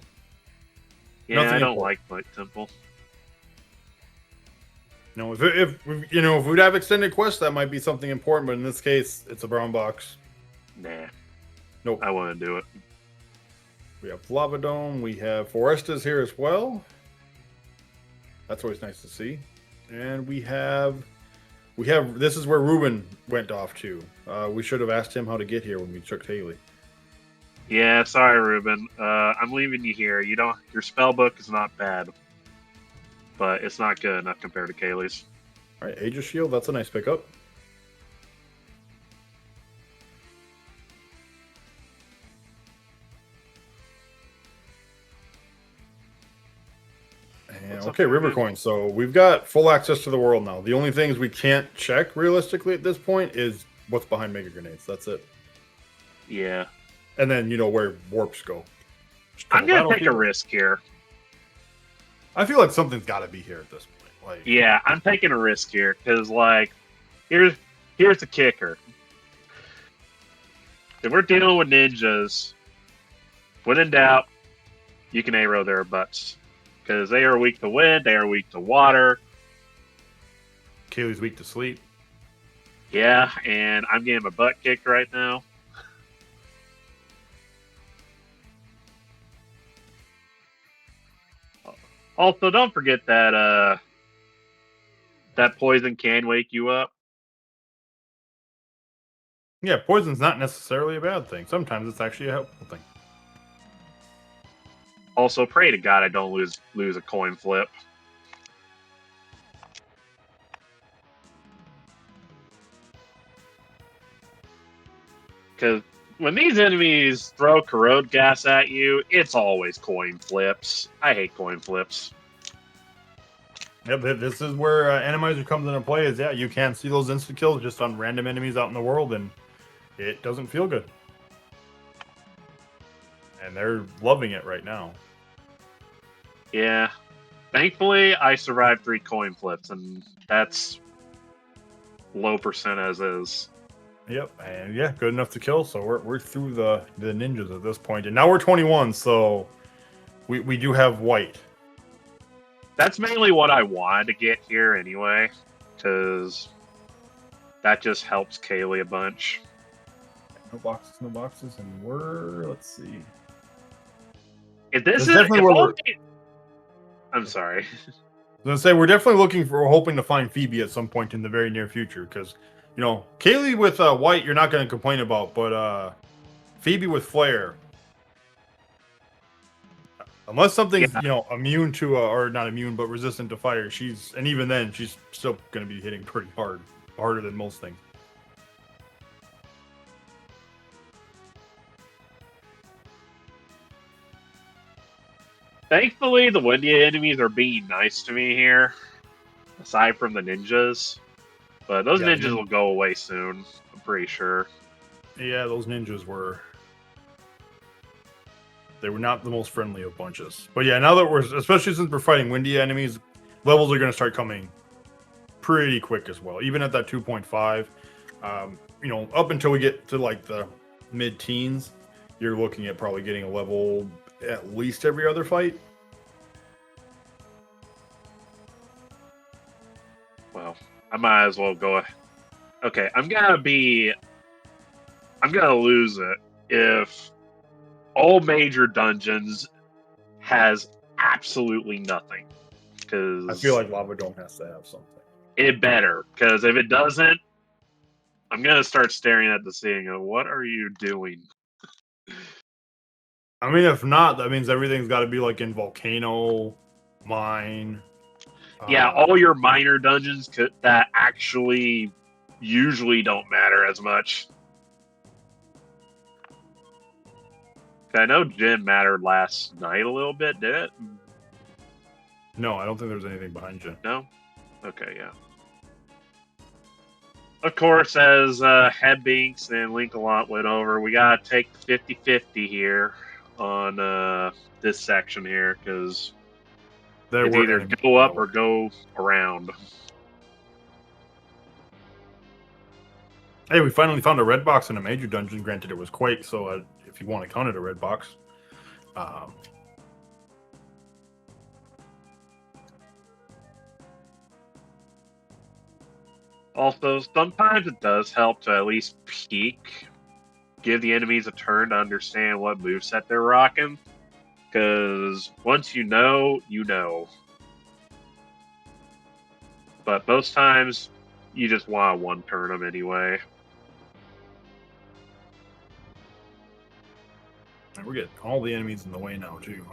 B: Yeah,
A: nothing
B: I don't
A: important.
B: like Light Temple.
A: If we'd have extended quests, that might be something important. But in this case, it's a brown box.
B: Nah,
A: Nope.
B: I want to do it.
A: We have Lava Dome. We have Forestas here as well. That's always nice to see. And we have. This is where Ruben went off to. We should have asked him how to get here when we took Haley.
B: Yeah, sorry, Ruben. I'm leaving you here. Your spell book is not bad, but it's not good enough compared to Kaylee's.
A: All right, Age of Shield. That's a nice pickup. And,
B: What's up
A: okay,
B: there,
A: River
B: man?
A: Coin. So we've got full access to the world now. The only things we can't check realistically at this point is what's behind Mega Grenades. That's it.
B: Yeah,
A: And then where warps go. Just a
B: I'm
A: couple
B: gonna take a
A: battlefield.
B: risk here.
A: I feel like something's got to be here at this point. Like,
B: Yeah, I'm taking a risk here because, like, here's the kicker. If we're dealing with ninjas, when in doubt, you can arrow their butts because they are weak to wind, they are weak to water.
A: Kaylee's weak to sleep.
B: Yeah, and I'm getting my butt kicked right now. Also, don't forget that that poison can wake you up.
A: Yeah, poison's not necessarily a bad thing. Sometimes it's actually a helpful thing.
B: Also, pray to God I don't lose a coin flip. Because when these enemies throw corrode gas at you, it's always coin flips. I hate coin flips.
A: Yep, this is where Randomizer comes into play. Is you can see those insta kills just on random enemies out in the world, and it doesn't feel good. And they're loving it right now.
B: Yeah. Thankfully, I survived 3 coin flips, and that's low percent as is.
A: Yep, and yeah, good enough to kill. So we're through the ninjas at this point, and now we're 21. So we do have white.
B: That's mainly what I wanted to get here anyway, because that just helps Kaylee a bunch.
A: No boxes, and let's see.
B: If this
A: That's
B: is,
A: definitely
B: if
A: where
B: only, I'm sorry.
A: I was gonna say we're definitely hoping to find Phoebe at some point in the very near future, because Kaylee with white you're not going to complain about, but Phoebe with flare, unless something's
B: Yeah,
A: immune to or not immune but resistant to fire, and even then she's still going to be hitting pretty hard, harder than most things.
B: thankfully the Wendia enemies are being nice to me here, aside from the ninjas. But those
A: Yeah,
B: ninjas will go away soon, I'm pretty sure.
A: yeah, those ninjas were not the most friendly of bunches. But yeah, now that especially since we're fighting windy enemies, levels are going to start coming pretty quick as well. Even at that 2.5, up until we get to like the mid-teens, you're looking at probably getting a level at least every other fight.
B: Well, I might as well go. Okay, I'm gonna lose it if all major dungeons has absolutely nothing.
A: I feel
B: Because
A: like Lava Dome has to have something.
B: it better. Because if it doesn't, I'm gonna start staring at the ceiling of what are you doing?
A: I mean, if not, that means everything's got to be like in Volcano, Mine.
B: Yeah, all your minor dungeons that actually usually don't matter as much. I know Jin mattered last night a little bit, did it?
A: No, I don't think there's anything behind you.
B: No? Okay, yeah. Of course, as Headbinks and Linkalot went over, we gotta take the 50-50 here on this section here, because it's either go up or go around.
A: Hey, we finally found a red box in a major dungeon. Granted, it was Quake, so if you want to count it a red box.
B: Also, sometimes it does help to at least peek, give the enemies a turn to understand what moveset they're rocking. Because once you know, you know. But most times, you just want to one turn them anyway.
A: And we're getting all the enemies in the way now, too.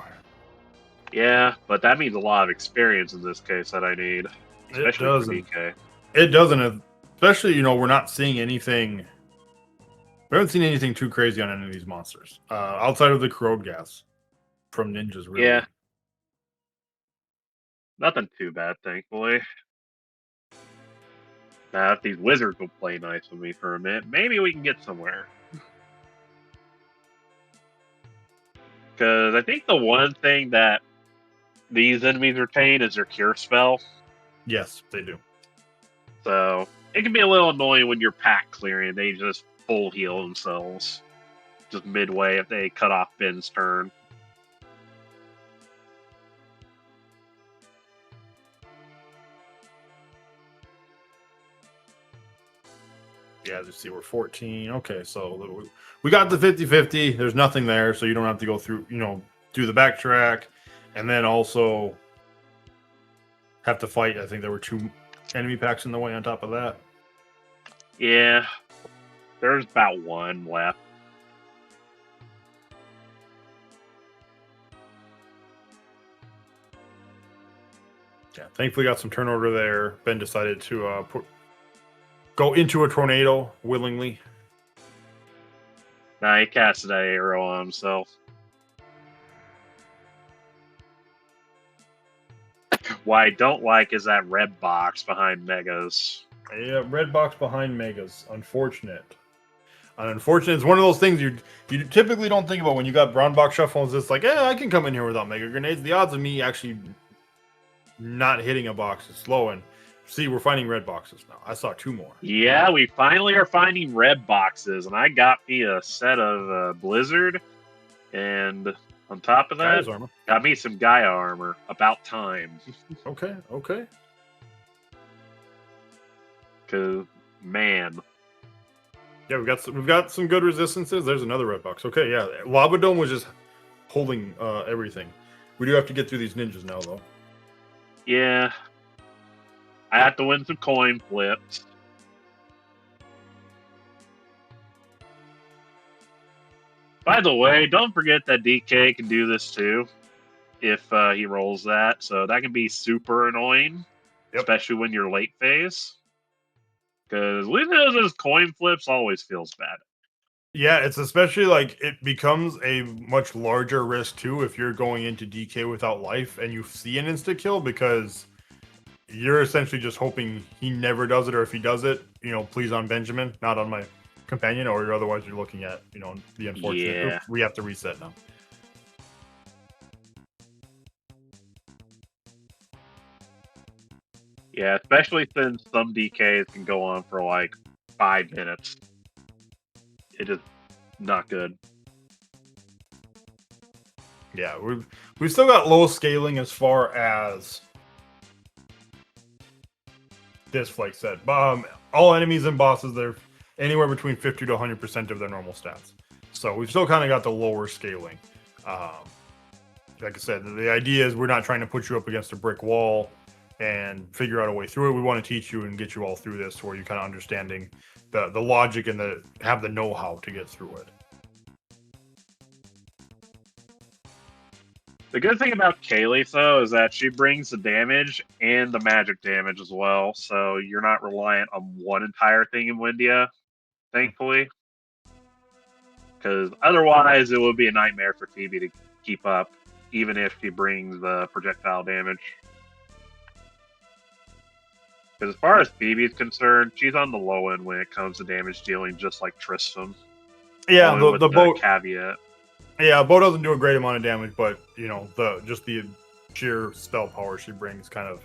B: Yeah, but that means a lot of experience in this case that I need,
A: It
B: especially for
A: doesn't.
B: DK.
A: It doesn't. Especially, we're not seeing anything. We haven't seen anything too crazy on any of these monsters. Outside of the corrode gas from ninjas, really.
B: Yeah. Nothing too bad, thankfully. Now, if these wizards will play nice with me for a minute, maybe we can get somewhere. Because I think the one thing that these enemies retain is their cure spell.
A: Yes, they do.
B: So it can be a little annoying when you're pack clearing. They just full heal themselves just midway if they cut off Ben's turn.
A: Yeah, let's see, we're 14. Okay, so we got the 50-50. There's nothing there, so you don't have to go through, do the backtrack, and then also have to fight. I think there were 2 enemy packs in the way on top of that.
B: Yeah, there's about 1 left.
A: Yeah, thankfully got some turn order there. Ben decided to go into a tornado willingly.
B: Nah, he casted that arrow on himself. What I don't like is that red box behind Megas.
A: Yeah, red box behind Megas. Unfortunate. Unfortunately, it's one of those things you typically don't think about when you got brown box shuffles. It's like, I can come in here without mega grenades. The odds of me actually not hitting a box is low. And see, we're finding red boxes now. I saw 2 more.
B: Yeah, we finally are finding red boxes, and I got me a set of Blizzard, and on top of that,
A: Gaia's armor.
B: got me some Gaia armor. About time.
A: Okay, okay.
B: Cause man,
A: Yeah, we've got some good resistances. There's another red box. Okay, yeah, Lava Dome was just holding everything. We do have to get through these ninjas now, though.
B: yeah, I have to win some coin flips. By the way, don't forget that DK can do this too, if he rolls that. So that can be super annoying, especially when you're late phase. Because losing those coin flips always feels bad.
A: Yeah, it's especially like it becomes a much larger risk too if you're going into DK without life and you see an insta kill because you're essentially just hoping he never does it, or if he does it, please on Benjamin, not on my companion, or otherwise you're looking at, the unfortunate.
B: Yeah.
A: Oops, we have to reset now.
B: Yeah, especially since some DKs can go on for like 5 minutes. It is not good.
A: Yeah, we've still got low scaling as far as this, like said. All enemies and bosses, they're anywhere between 50 to 100% of their normal stats. So we've still kind of got the lower scaling. Like I said, the idea is we're not trying to put you up against a brick wall and figure out a way through it. We want to teach you and get you all through this where you're kind of understanding the logic and have the know-how to get through it.
B: The good thing about Kaylee, though, is that she brings the damage and the magic damage as well, so you're not reliant on one entire thing in Windia, thankfully. Because otherwise, it would be a nightmare for Phoebe to keep up, even if she brings the projectile damage. Because as far as Phoebe is concerned, she's on the low end when it comes to damage dealing, just like Tristan.
A: Yeah,
B: Only
A: the boat
B: caveat.
A: Yeah, Bo doesn't do a great amount of damage, but the sheer spell power she brings kind of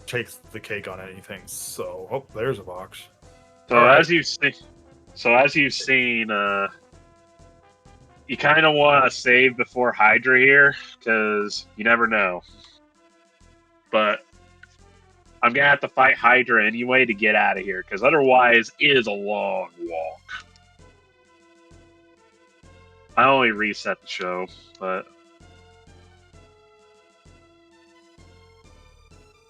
A: takes the cake on anything. So, there's a box.
B: So
A: All right.
B: as you've seen, you kind of want to save before Hydra here because you never know. But I'm gonna have to fight Hydra anyway to get out of here because otherwise it is a long walk. I only reset the show, but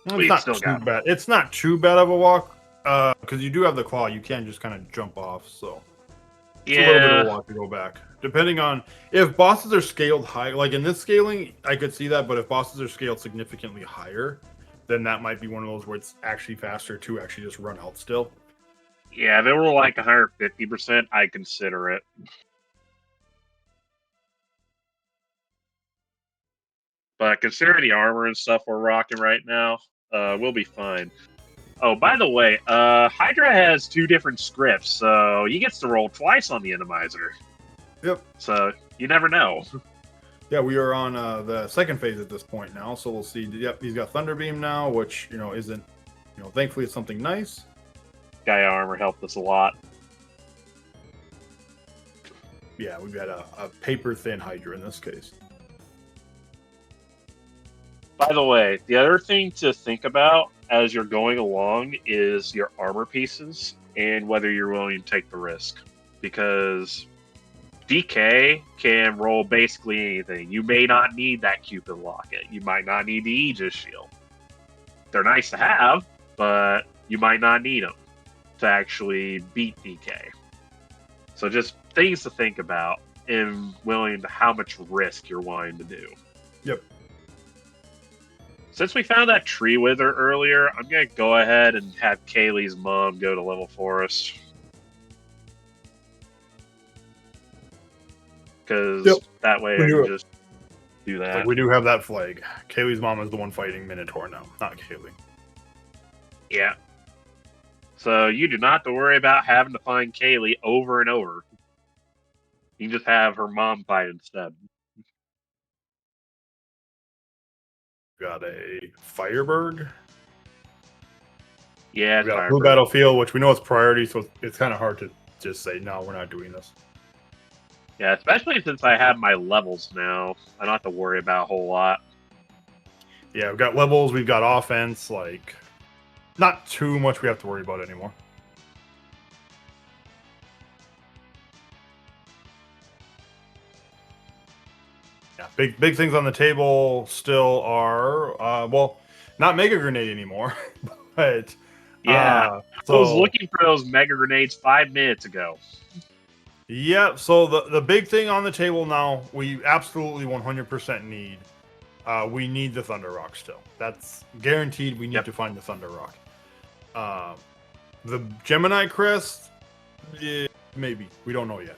A: It's
B: we
A: not
B: still
A: too
B: got.
A: bad. It's not too bad of a walk because you do have the claw. You can just kind of jump off. So it's a little bit of a
B: Yeah,
A: walk to go back. Depending on if bosses are scaled high, like in this scaling, I could see that. But if bosses are scaled significantly higher, then that might be one of those where it's actually faster to actually just run out still.
B: yeah. If it were like 150%, I'd consider it. But considering the armor and stuff we're rocking right now, we'll be fine. Oh, by the way, Hydra has 2 different scripts, so he gets to roll twice on the Randomizer.
A: Yep.
B: So you never know.
A: Yeah, we are on the second phase at this point now, so we'll see. Yep, he's got Thunderbeam now, which isn't, thankfully it's something nice.
B: Gaia armor helped us a lot.
A: Yeah, we've got a paper thin Hydra in this case.
B: By the way, the other thing to think about as you're going along is your armor pieces and whether you're willing to take the risk. Because DK can roll basically anything. You may not need that Cupid locket. You might not need the Aegis shield. They're nice to have, but you might not need them to actually beat DK. So just things to think about and willing to how much risk you're willing to do.
A: Yep.
B: Since we found that tree wither earlier, I'm going to go ahead and have Kaylee's mom go to level forest. Because that way I can just do that.
A: Like we do have that flag. Kaylee's mom is the one fighting Minotaur now, not Kaylee.
B: Yeah. So you do not have to worry about having to find Kaylee over and over. You can just have her mom fight instead.
A: Got a Firebird.
B: Yeah,
A: We got a
B: Firebird.
A: Blue Battlefield, which we know is priority, so it's kind of hard to just say, no, we're not doing this.
B: Yeah, especially since I have my levels now. I don't have to worry about a whole lot.
A: Yeah, we've got levels, we've got offense, like, not too much we have to worry about anymore. Yeah, big things on the table still are, well, not Mega Grenade anymore, but...
B: Yeah,
A: so,
B: I was looking for those Mega Grenades 5 minutes ago.
A: Yeah, so the big thing on the table now, we absolutely 100% need. We need the Thunder Rock still. That's guaranteed. We need to find the Thunder Rock. The Gemini Crest, maybe. We don't know yet.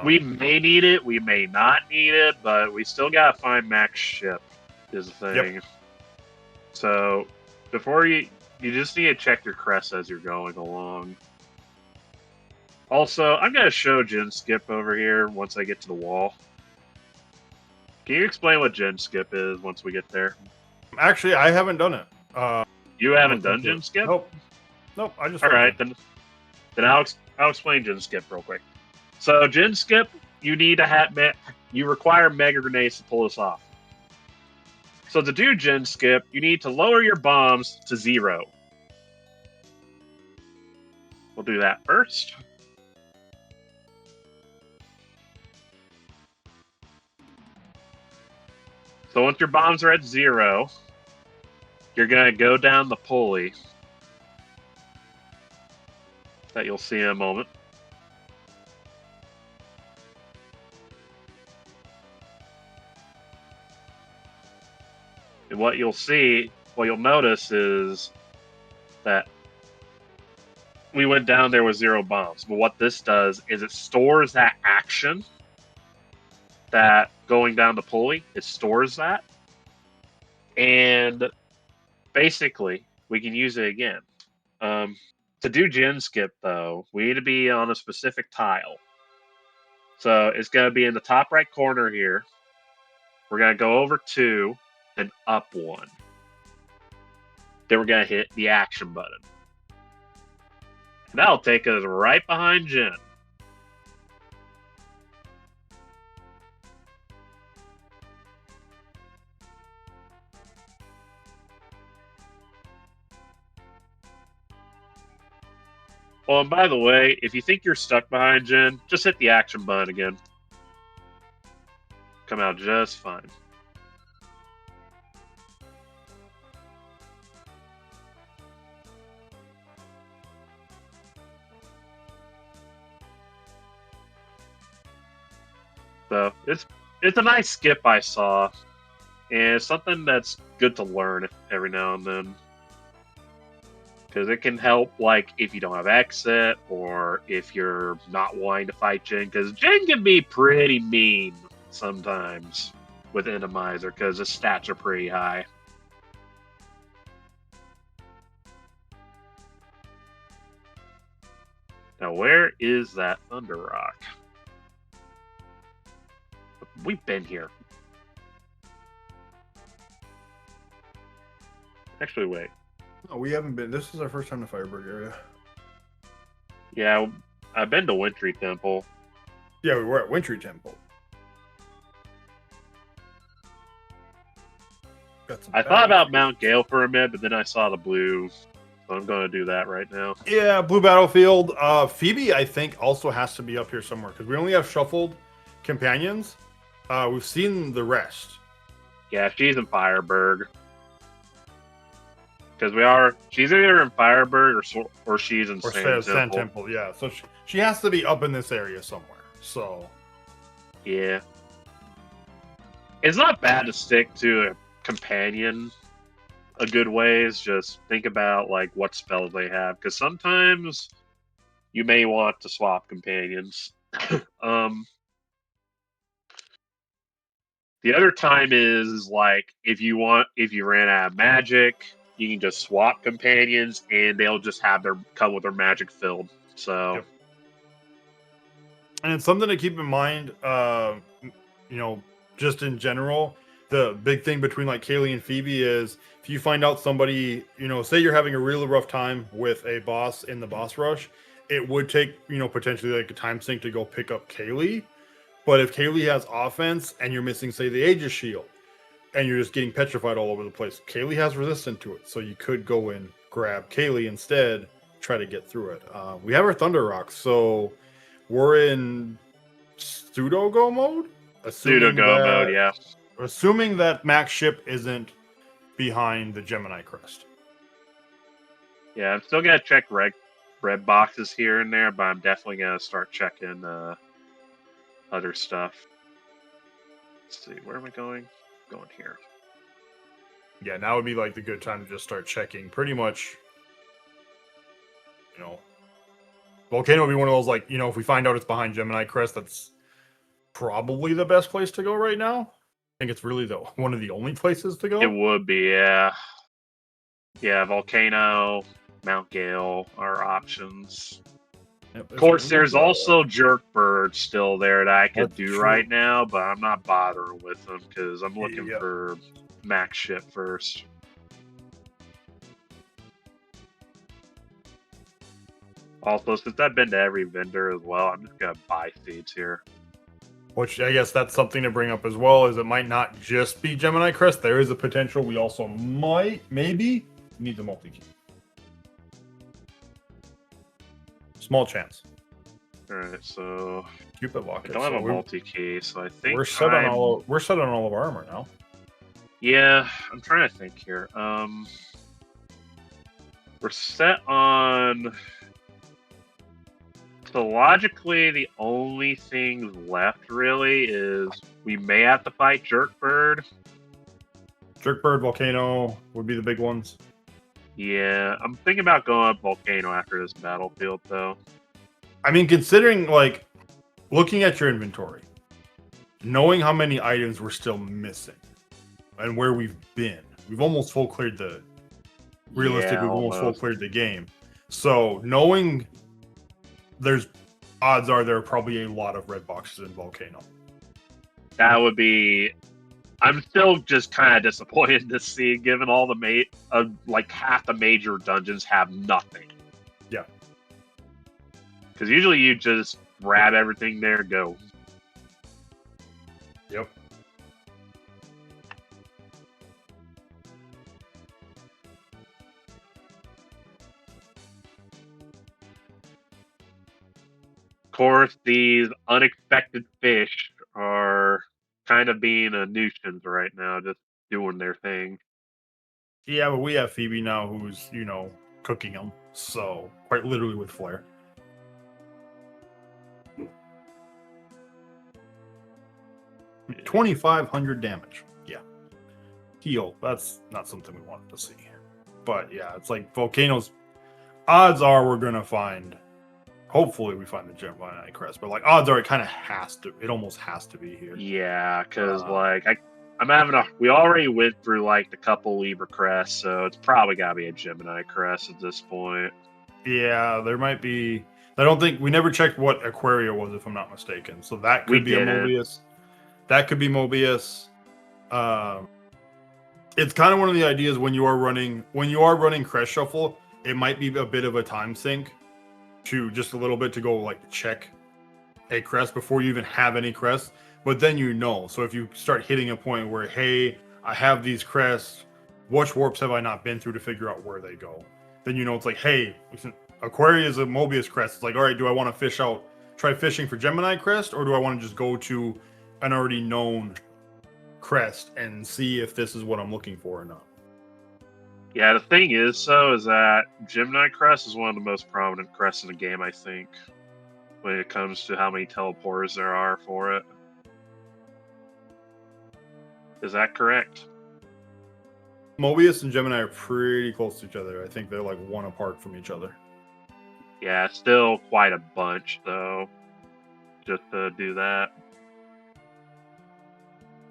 B: We may need it, we may not need it, but we still gotta find Max ship, is the thing.
A: Yep.
B: So, before you just need to check your crest as you're going along. Also, I'm gonna show Gen Skip over here once I get to the wall. Can you explain what Gen Skip is once we get there?
A: Actually, I haven't done it.
B: You haven't done Gen Skip?
A: Nope. I just.
B: All right, then I'll explain Gen Skip real quick. So Gen Skip, you need to have you require Mega Grenades to pull this off. So to do Gen Skip, you need to lower your bombs to 0. We'll do that first. So once your bombs are at 0, you're going to go down the pulley that you'll see in a moment. And what you'll notice is that we went down there with 0 bombs. But what this does is it stores that action, that going down the pulley, it stores that. And basically, we can use it again. To do Gen Skip, though, we need to be on a specific tile. So it's going to be in the top right corner here. We're going to go over 2 and up 1. Then we're going to hit the action button. That'll take us right behind Jen. Oh, and by the way, if you think you're stuck behind Jen, just hit the action button again. Come out just fine. So it's a nice skip I saw, and it's something that's good to learn every now and then. Because it can help, like, if you don't have exit, or if you're not wanting to fight Jen. Because Jen can be pretty mean sometimes with Randomizer, because his stats are pretty high. Now, where is that Thunder Rock? We've been here. Actually, wait.
A: No, we haven't been. This is our first time to Firebird area.
B: Yeah, I've been to Wintry Temple.
A: Yeah, we were at Wintry Temple.
B: I thought about Mount Gale for a minute, but then I saw the blue, so I'm going to do that right now.
A: Yeah, Blue Battlefield. Phoebe, I think, also has to be up here somewhere because we only have shuffled companions. We've seen the rest.
B: Yeah, she's in Fireburg. Because she's either in Fireburg or she's in Sand
A: Temple. Yeah, so she has to be up in this area somewhere. So,
B: yeah, it's not bad to stick to a companion a good ways. Just think about like what spells they have, because sometimes you may want to swap companions. The other time is like if you ran out of magic, you can just swap companions and they'll just come with their magic filled. So,
A: yep. And it's something to keep in mind. Just in general, the big thing between like Kaylee and Phoebe is if you find out somebody, say you're having a really rough time with a boss in the boss rush, it would take potentially like a time sink to go pick up Kaylee. But if Kaylee has offense and you're missing, say, the Aegis shield, and you're just getting petrified all over the place, Kaylee has resistance to it. So you could go and grab Kaylee instead, try to get through it. We have our Thunder Rock, so we're in pseudo-go mode?
B: Pseudo-go mode, yeah.
A: Assuming that Mac's ship isn't behind the Gemini Crest.
B: Yeah, I'm still going to check red boxes here and there, but I'm definitely going to start checking other stuff. Let's see, where am I going? Going here.
A: Yeah, now would be like the good time to just start checking. Pretty much, Volcano would be one of those, like, if we find out it's behind Gemini Crest, that's probably the best place to go right now. I think it's really one of the only places to go.
B: It would be, yeah. Yeah, Volcano, Mount Gale are options. Yep, of course, there's also Jerkbird still there that I could do right now, but I'm not bothering with them because I'm looking for max ship first. Also, since I've been to every vendor as well, I'm just going to buy seeds here.
A: Which I guess that's something to bring up as well, is it might not just be Gemini Crest. There is a potential we also maybe need the multi-key. Small chance.
B: All right, so
A: Cupid lock.
B: I don't have a multi-key, so I think
A: we're set on all of our armor now.
B: Yeah, I'm trying to think here. We're set on. So logically, the only thing left really is we may have to fight Jerkbird.
A: Jerkbird, Volcano would be the big ones.
B: Yeah, I'm thinking about going up Volcano after this battlefield, though.
A: I mean, considering, like, looking at your inventory, knowing how many items we're still missing, and where we've been, we've almost full cleared the... Realistically, we've almost full cleared the game. So, knowing odds are there are probably a lot of red boxes in Volcano.
B: That would be... I'm still just kind of disappointed to see, given all the like half the major dungeons have nothing.
A: Yeah.
B: Because usually you just grab everything there, go.
A: Yep.
B: Of course, these unexpected fish are kind of being a nuisance right now, just doing their thing.
A: Yeah, but we have Phoebe now who's, cooking them. So, quite literally with flair. 2,500 damage. Yeah. Heal. That's not something we wanted to see. But yeah, it's like volcanoes. Odds are we're going to find. Hopefully we find the Gemini Crest. But like odds are it kind of has to. It almost has to be here.
B: Yeah, because I'm having we already went through like the couple Libra crests, so it's probably got to be a Gemini crest at this point.
A: Yeah, there might be. I don't think we never checked what Aquaria was, if I'm not mistaken. So that could be a Mobius. That could be Mobius. It's kind of one of the ideas when you are running Crest Shuffle, it might be a bit of a time sink to just a little bit to go like check a crest before you even have any crests. But then so if you start hitting a point where, hey, I have these crests, which warps have I not been through to figure out where they go? Then it's like, hey, Aquaria is a Mobius crest. It's like, all right, do I want to try fishing for Gemini crest, or do I want to just go to an already known crest and see if this is what I'm looking for or not?
B: Yeah, the thing is, that Gemini crest is one of the most prominent crests in the game, I think, when it comes to how many teleporters there are for it. Is that correct?
A: Mobius and Gemini are pretty close to each other. I think they're like one apart from each other.
B: Yeah, still quite a bunch, though, just to do that.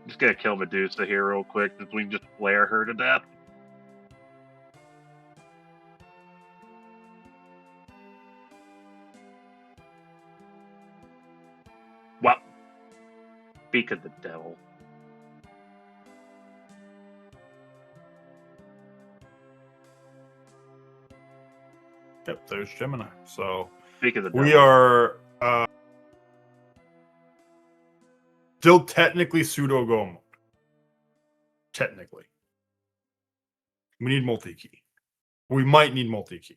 B: Just gonna kill Medusa here real quick, since we can just flare her to death. Well, speak of the devil.
A: Yep, there's Gemini. So
B: Speak of the devil.
A: we are still technically pseudo go mode. Technically, we need multi-key. We might need multi-key.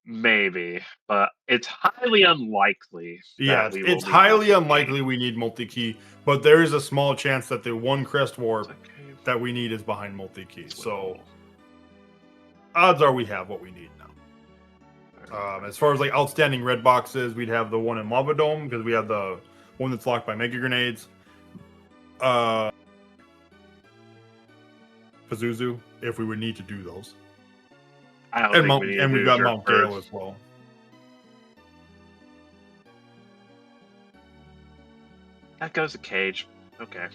B: Maybe, but it's highly unlikely.
A: Yeah, it's highly unlikely we need multi-key, but there is a small chance that the one crest warp that we need is behind multi-key. So odds are we have what we need now. As far as like outstanding red boxes, we'd have the one in Lava Dome because we have the one that's locked by Mega Grenades. Pazuzu, if we would need to do those. And we've got Mount Gale as well.
B: That goes to Cage. Okay.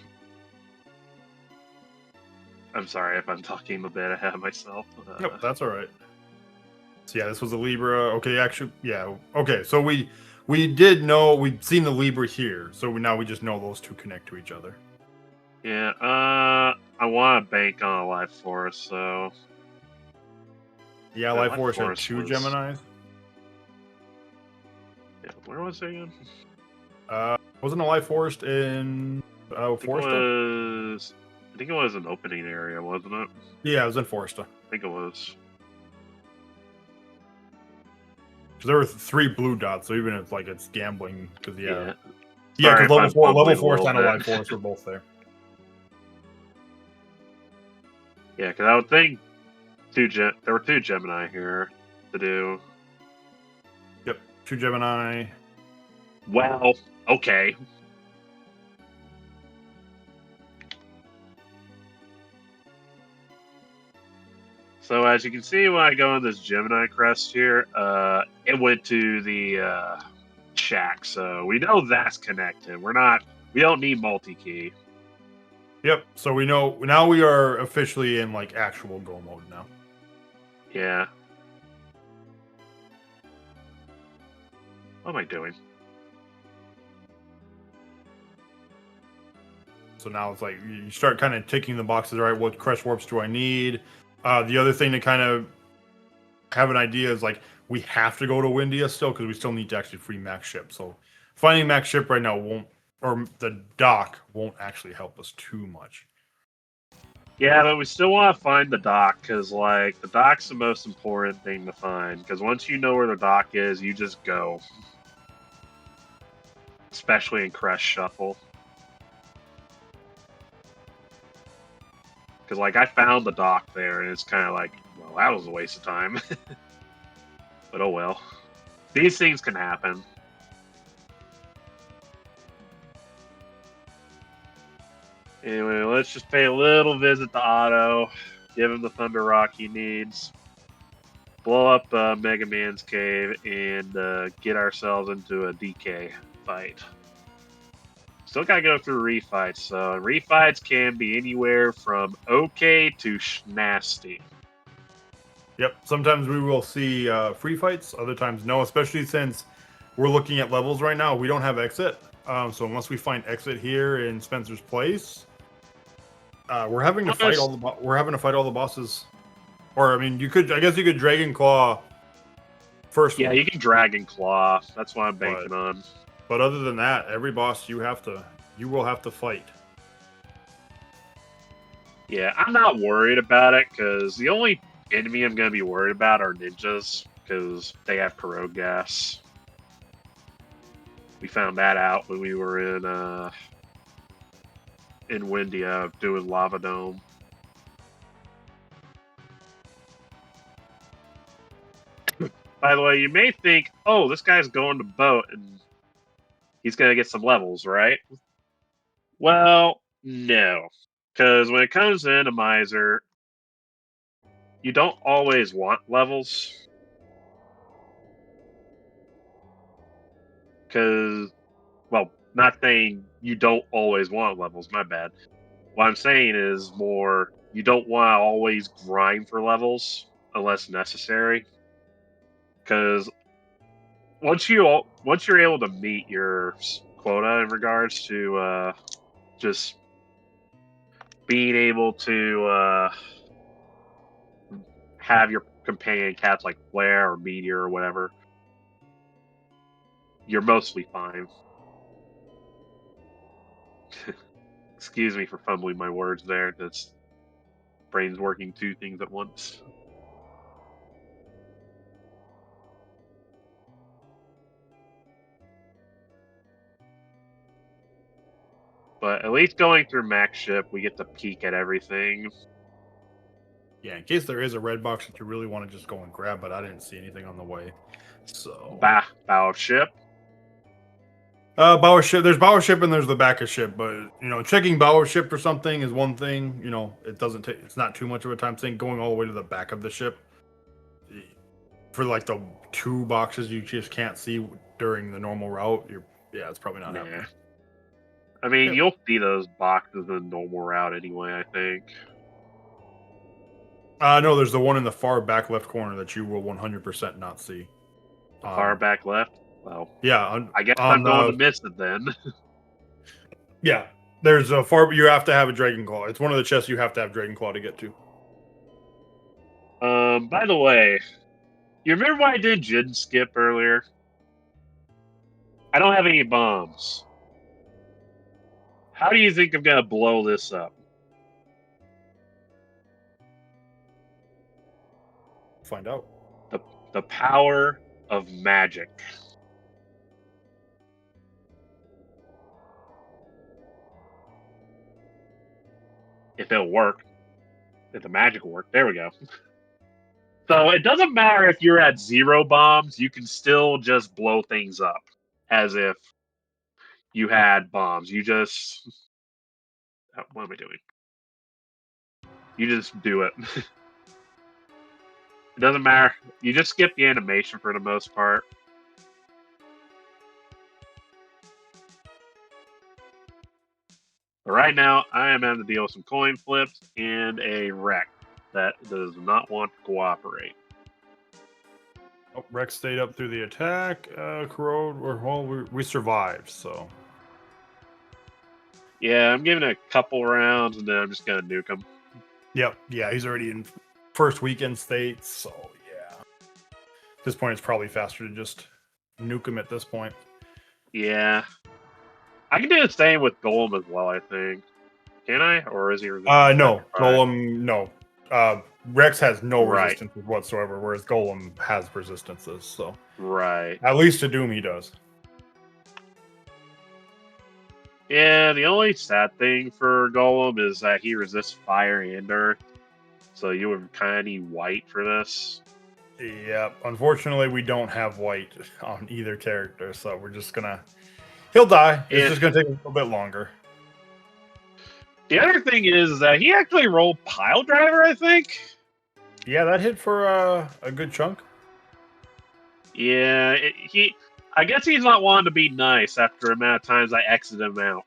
B: I'm sorry if I'm talking a bit ahead of myself.
A: Nope, that's all right. So yeah, this was a Libra. Okay, actually, yeah. Okay, so we did know, we'd seen the Libra here, so now we just know those two connect to each other.
B: Yeah, I want to bank on a Life Force, so...
A: Yeah, Life Force had two Geminis.
B: Yeah, where was it again?
A: Wasn't a Life Forest in Foresta?
B: I think it was an opening area, wasn't it?
A: Yeah, it was in Foresta.
B: I think it was.
A: Because there were 3 blue dots, so even if like it's gambling, because
B: Yeah,
A: because level 4 and a Life Force were both there.
B: Yeah, because I would think there were 2 Gemini here to do.
A: Yep, 2 Gemini.
B: Well, okay. So as you can see, when I go on this Gemini crest here, it went to the shack. So we know that's connected. We don't need multi-key.
A: Yep. So we know now we are officially in like actual go mode now.
B: Yeah. What am I doing?
A: So now it's like you start kind of ticking the boxes. All right, what crest warps do I need? The other thing to kind of have an idea is like we have to go to Windia still because we still need to actually free max ship. So finding max ship right now won't, or the dock won't actually help us too much.
B: Yeah, but we still want to find the dock because, like, the dock's the most important thing to find. Because once you know where the dock is, you just go. Especially in Crest Shuffle. Because, like, I found the dock there, and it's kind of like, well, that was a waste of time. But oh well. These things can happen. Anyway, let's just pay a little visit to Otto. Give him the Thunder Rock he needs. Blow up Mega Man's cave and get ourselves into a DK fight. Still gotta go through refights, so refights can be anywhere from okay to nasty.
A: Yep. Sometimes we will see free fights. Other times no. Especially since we're looking at levels right now. We don't have exit. So unless we find exit here in Spencer's place, we're having to fight all the. We're having to fight all the bosses. Or I mean, you could. I guess you could Dragon Claw first.
B: Yeah, you can Dragon Claw. That's what I'm banking on.
A: But other than that, every boss you will have to fight.
B: Yeah, I'm not worried about it because the only enemy I'm going to be worried about are ninjas because they have corrode gas. We found that out when we were in Windia doing Lava Dome. By the way, you may think, oh, this guy's going to boat and he's going to get some levels, right? Well, no. Because when it comes to Randomizer, you don't always want levels. Because, well, not saying you don't always want levels, my bad. What I'm saying is more, you don't want to always grind for levels unless necessary. Because once you're able to meet your quota in regards to just being able to have your companion cats like Flare or Meteor or whatever, you're mostly fine. Excuse me for fumbling my words there. That's brain's working two things at once. But at least going through max ship, we get to peek at everything.
A: Yeah, in case there is a red box that you really want to just go and grab, but I didn't see anything on the way. So
B: Bow ship.
A: bow ship. There's bow ship and there's the back of ship, but you know, checking bow ship for something is one thing. You know, it doesn't take. It's not too much of a time thing. Going all the way to the back of the ship for like the two boxes you just can't see during the normal route. It's probably not happening.
B: I mean, you'll see those boxes in the normal route anyway, I think.
A: No, there's the one in the far back left corner that you will 100% not see.
B: Far back left? Well,
A: yeah.
B: I guess I'm going to miss it then.
A: Yeah, there's a far. You have to have a Dragon Claw. It's one of the chests you have to have Dragon Claw to get to.
B: By the way, you remember why I did Jin skip earlier? I don't have any bombs. How do you think I'm gonna blow this up?
A: Find out.
B: The power of magic. If it'll work. If the magic will work. There we go. So it doesn't matter if you're at 0 bombs, you can still just blow things up. As if you had bombs. You just... What am I doing? You just do it. It doesn't matter. You just skip the animation for the most part. But right now, I am having to deal with some coin flips and a wreck that does not want to cooperate.
A: Oh, Rex stayed up through the attack. Corrode, we survived, so.
B: Yeah, I'm giving it a couple rounds, and then I'm just going to nuke him.
A: Yep, yeah, he's already in first weekend state, so yeah. this point, it's probably faster to just nuke him at this point.
B: Yeah. I can do the same with Golem as well, I think. Can I? Or is he
A: No,
B: sacrificed?
A: Golem, no. Rex has no
B: Right.
A: resistances whatsoever, whereas Golem has resistances. So
B: Right.
A: at least to Doom he does.
B: Yeah, the only sad thing for Golem is that he resists fire and earth. So you would kind of need white for this.
A: Yeah, unfortunately, we don't have white on either character, so we're just gonna. He'll die. It's
B: Yeah.
A: just gonna take a little bit longer.
B: The other thing is that he actually rolled Pile Driver, I think.
A: Yeah, that hit for a good chunk.
B: Yeah, I guess he's not wanting to be nice after the amount of times I exit him out.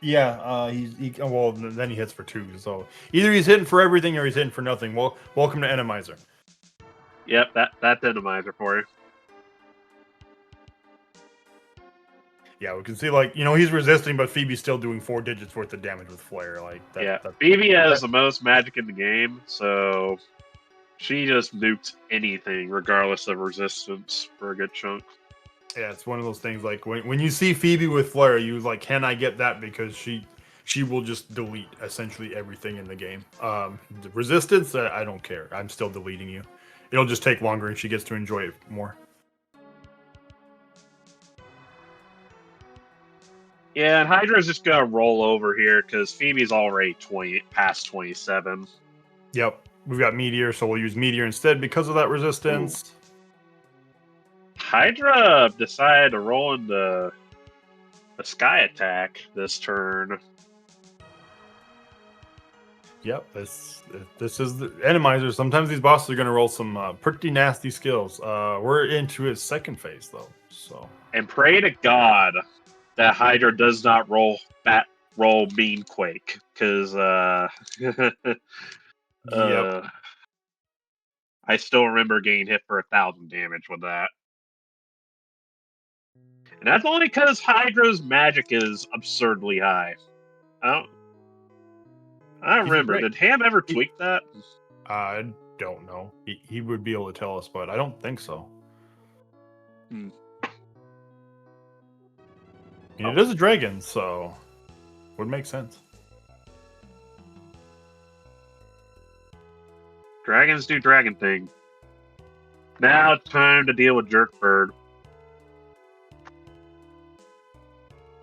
A: Yeah, well, then he hits for 2. So either he's hitting for everything or he's hitting for nothing. Well, welcome to Randomizer.
B: Yep, that's Randomizer for you.
A: Yeah, we can see, like, he's resisting, but Phoebe's still doing 4 digits worth of damage with Flare. Like,
B: Phoebe has the most magic in the game, so she just nukes anything, regardless of resistance, for a good chunk.
A: Yeah, it's one of those things, like, when you see Phoebe with Flare, you like, can I get that? Because she will just delete essentially everything in the game. The resistance, I don't care. I'm still deleting you. It'll just take longer, and she gets to enjoy it more.
B: Yeah, and Hydra's just gonna roll over here because Phoebe's already past 27.
A: Yep, we've got Meteor, so we'll use Meteor instead because of that resistance.
B: Ooh. Hydra decided to roll into a Sky Attack this turn.
A: Yep, this is the Randomizer. Sometimes these bosses are going to roll some pretty nasty skills. We're into his second phase, though. So,
B: and pray to God that Hydra does not roll Mean Quake, because
A: yep.
B: I still remember getting hit for 1,000 damage with that. And that's only because Hydra's magic is absurdly high. I don't remember. Did Ham ever tweak that?
A: I don't know. He would be able to tell us, but I don't think so. It is a dragon, so would make sense.
B: Dragons do dragon thing. Now it's time to deal with Jerkbird.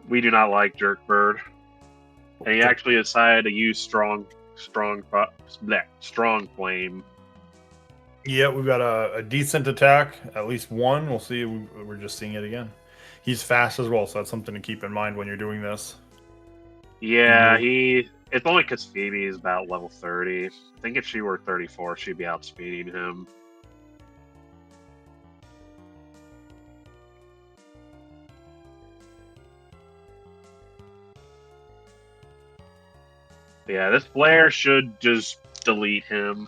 B: We do not like Jerkbird. And he actually decided to use strong flame.
A: Yeah, we've got a decent attack, at least one. We'll see. We're just seeing it again. He's fast as well, so that's something to keep in mind when you're doing this.
B: Yeah, it's only because Phoebe is about level 30. I think if she were 34, she'd be outspeeding him. Yeah, this flare should just delete him.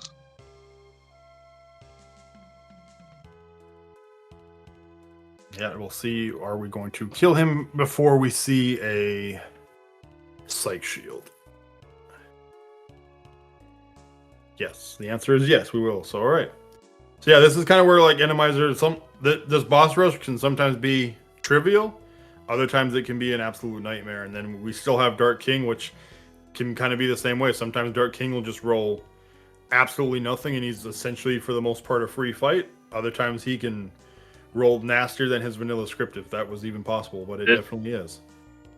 A: Yeah, we'll see. Are we going to kill him before we see a Psych Shield? Yes, the answer is yes, we will. So, all right. So, yeah, this is kind of where, like, Randomizer, this boss rush can sometimes be trivial. Other times it can be an absolute nightmare. And then we still have Dark King, which can kind of be the same way. Sometimes Dark King will just roll absolutely nothing, and he's essentially, for the most part, a free fight. Other times he can roll nastier than his vanilla script, if that was even possible, but it definitely is.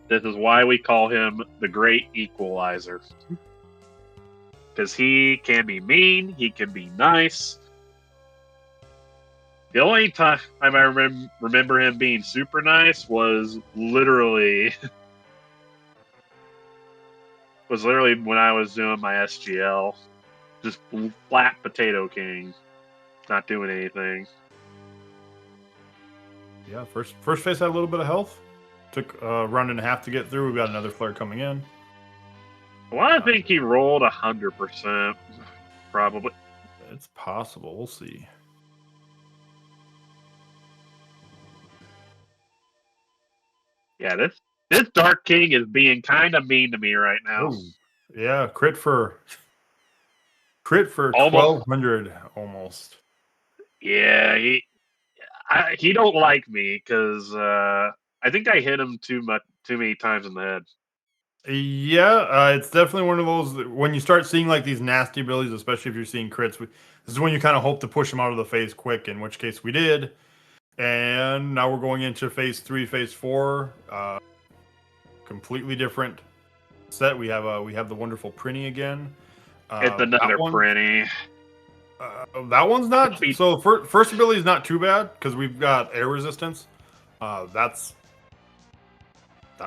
B: This is why we call him the Great Equalizer. Because he can be mean, he can be nice. The only time I remember him being super nice was literally when I was doing my SGL. Just flat Potato King. Not doing anything.
A: Yeah, first phase had a little bit of health. Took a round and a half to get through. We've got another flare coming in.
B: Well, I think he rolled 100%, probably.
A: It's possible. We'll see.
B: Yeah, this Dark King is being kind of mean to me right now.
A: Ooh. Yeah, crit for 1,200 almost.
B: Yeah, He don't like me because I think I hit him too many times in the head.
A: Yeah, it's definitely one of those that when you start seeing like these nasty abilities, especially if you're seeing crits. This is when you kind of hope to push them out of the phase quick. In which case we did, and now we're going into phase 3, phase 4. Completely different set. We have the wonderful Prinny again.
B: It's
A: That
B: another
A: one.
B: Prinny.
A: That one's not.
B: Be-
A: So first ability is not too bad because we've got air resistance. That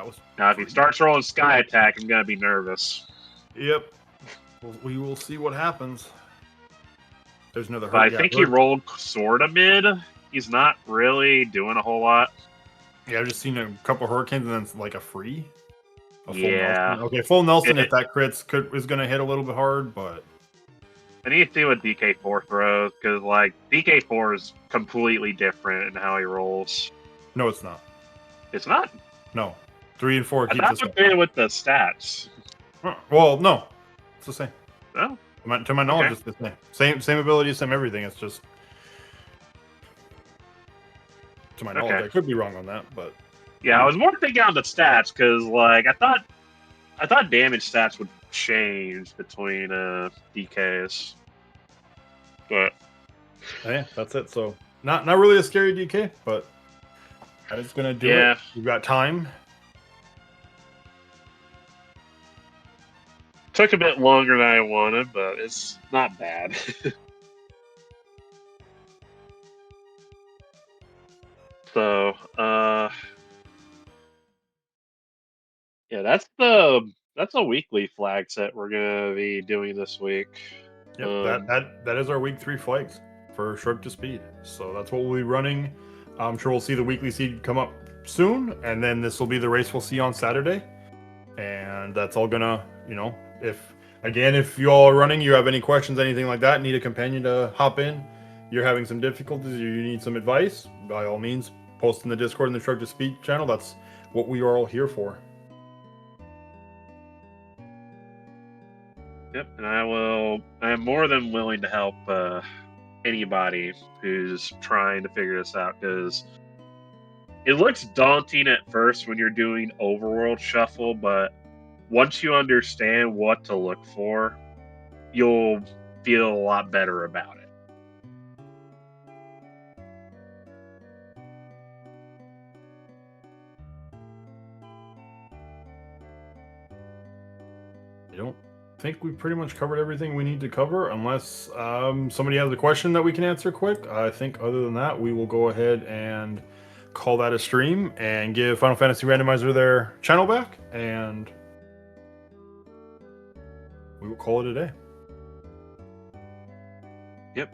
A: was.
B: Now, if he starts rolling Sky Attack, I'm gonna be nervous.
A: Yep. We will see what happens. There's another
B: But I
A: hurt. Yeah,
B: think he rolled sorta mid. He's not really doing a whole lot.
A: yeah. I've just seen a couple hurricanes and then it's like a free. A full
B: Yeah.
A: Nelson. Okay, full Nelson.
B: It-
A: If that crits is going to hit a little bit hard, but
B: I need to see what DK4 throws because like DK4 is completely different in how he rolls.
A: no, it's not.
B: It's not.
A: No, 3 and 4
B: I
A: keep
B: thought
A: this
B: it
A: up.
B: did with the stats.
A: Well, no, it's the same.
B: No.
A: To my knowledge,
B: Okay.
A: it's the same. Same ability, same everything. It's just to my knowledge.
B: Okay.
A: I could be wrong on that, but
B: Yeah, I was more thinking on the stats because like I thought damage stats would change between DKs. But
A: yeah, that's it. So not really a scary DK, but that is going to do
B: Yeah.
A: it. We've got time.
B: took a bit longer than I wanted, but it's not bad. So, yeah, that's a weekly flag set we're gonna be doing this week.
A: Yep, that is our week 3 flags for Shrug to Speed. So that's what we'll be running. I'm sure we'll see the weekly seed come up soon, and then this will be the race we'll see on Saturday. And that's all gonna, if you all are running, you have any questions, anything like that, need a companion to hop in, you're having some difficulties, or you need some advice, by all means, post in the Discord and the Shrug to Speed channel. That's what we are all here for.
B: Yep, and I am more than willing to help anybody who's trying to figure this out because it looks daunting at first when you're doing overworld shuffle, but once you understand what to look for, you'll feel a lot better about it.
A: I don't think we pretty much covered everything we need to cover, unless somebody has a question that we can answer quick. I think other than that, we will go ahead and call that a stream and give Final Fantasy Randomizer their channel back, and we will call it a day.
B: Yep.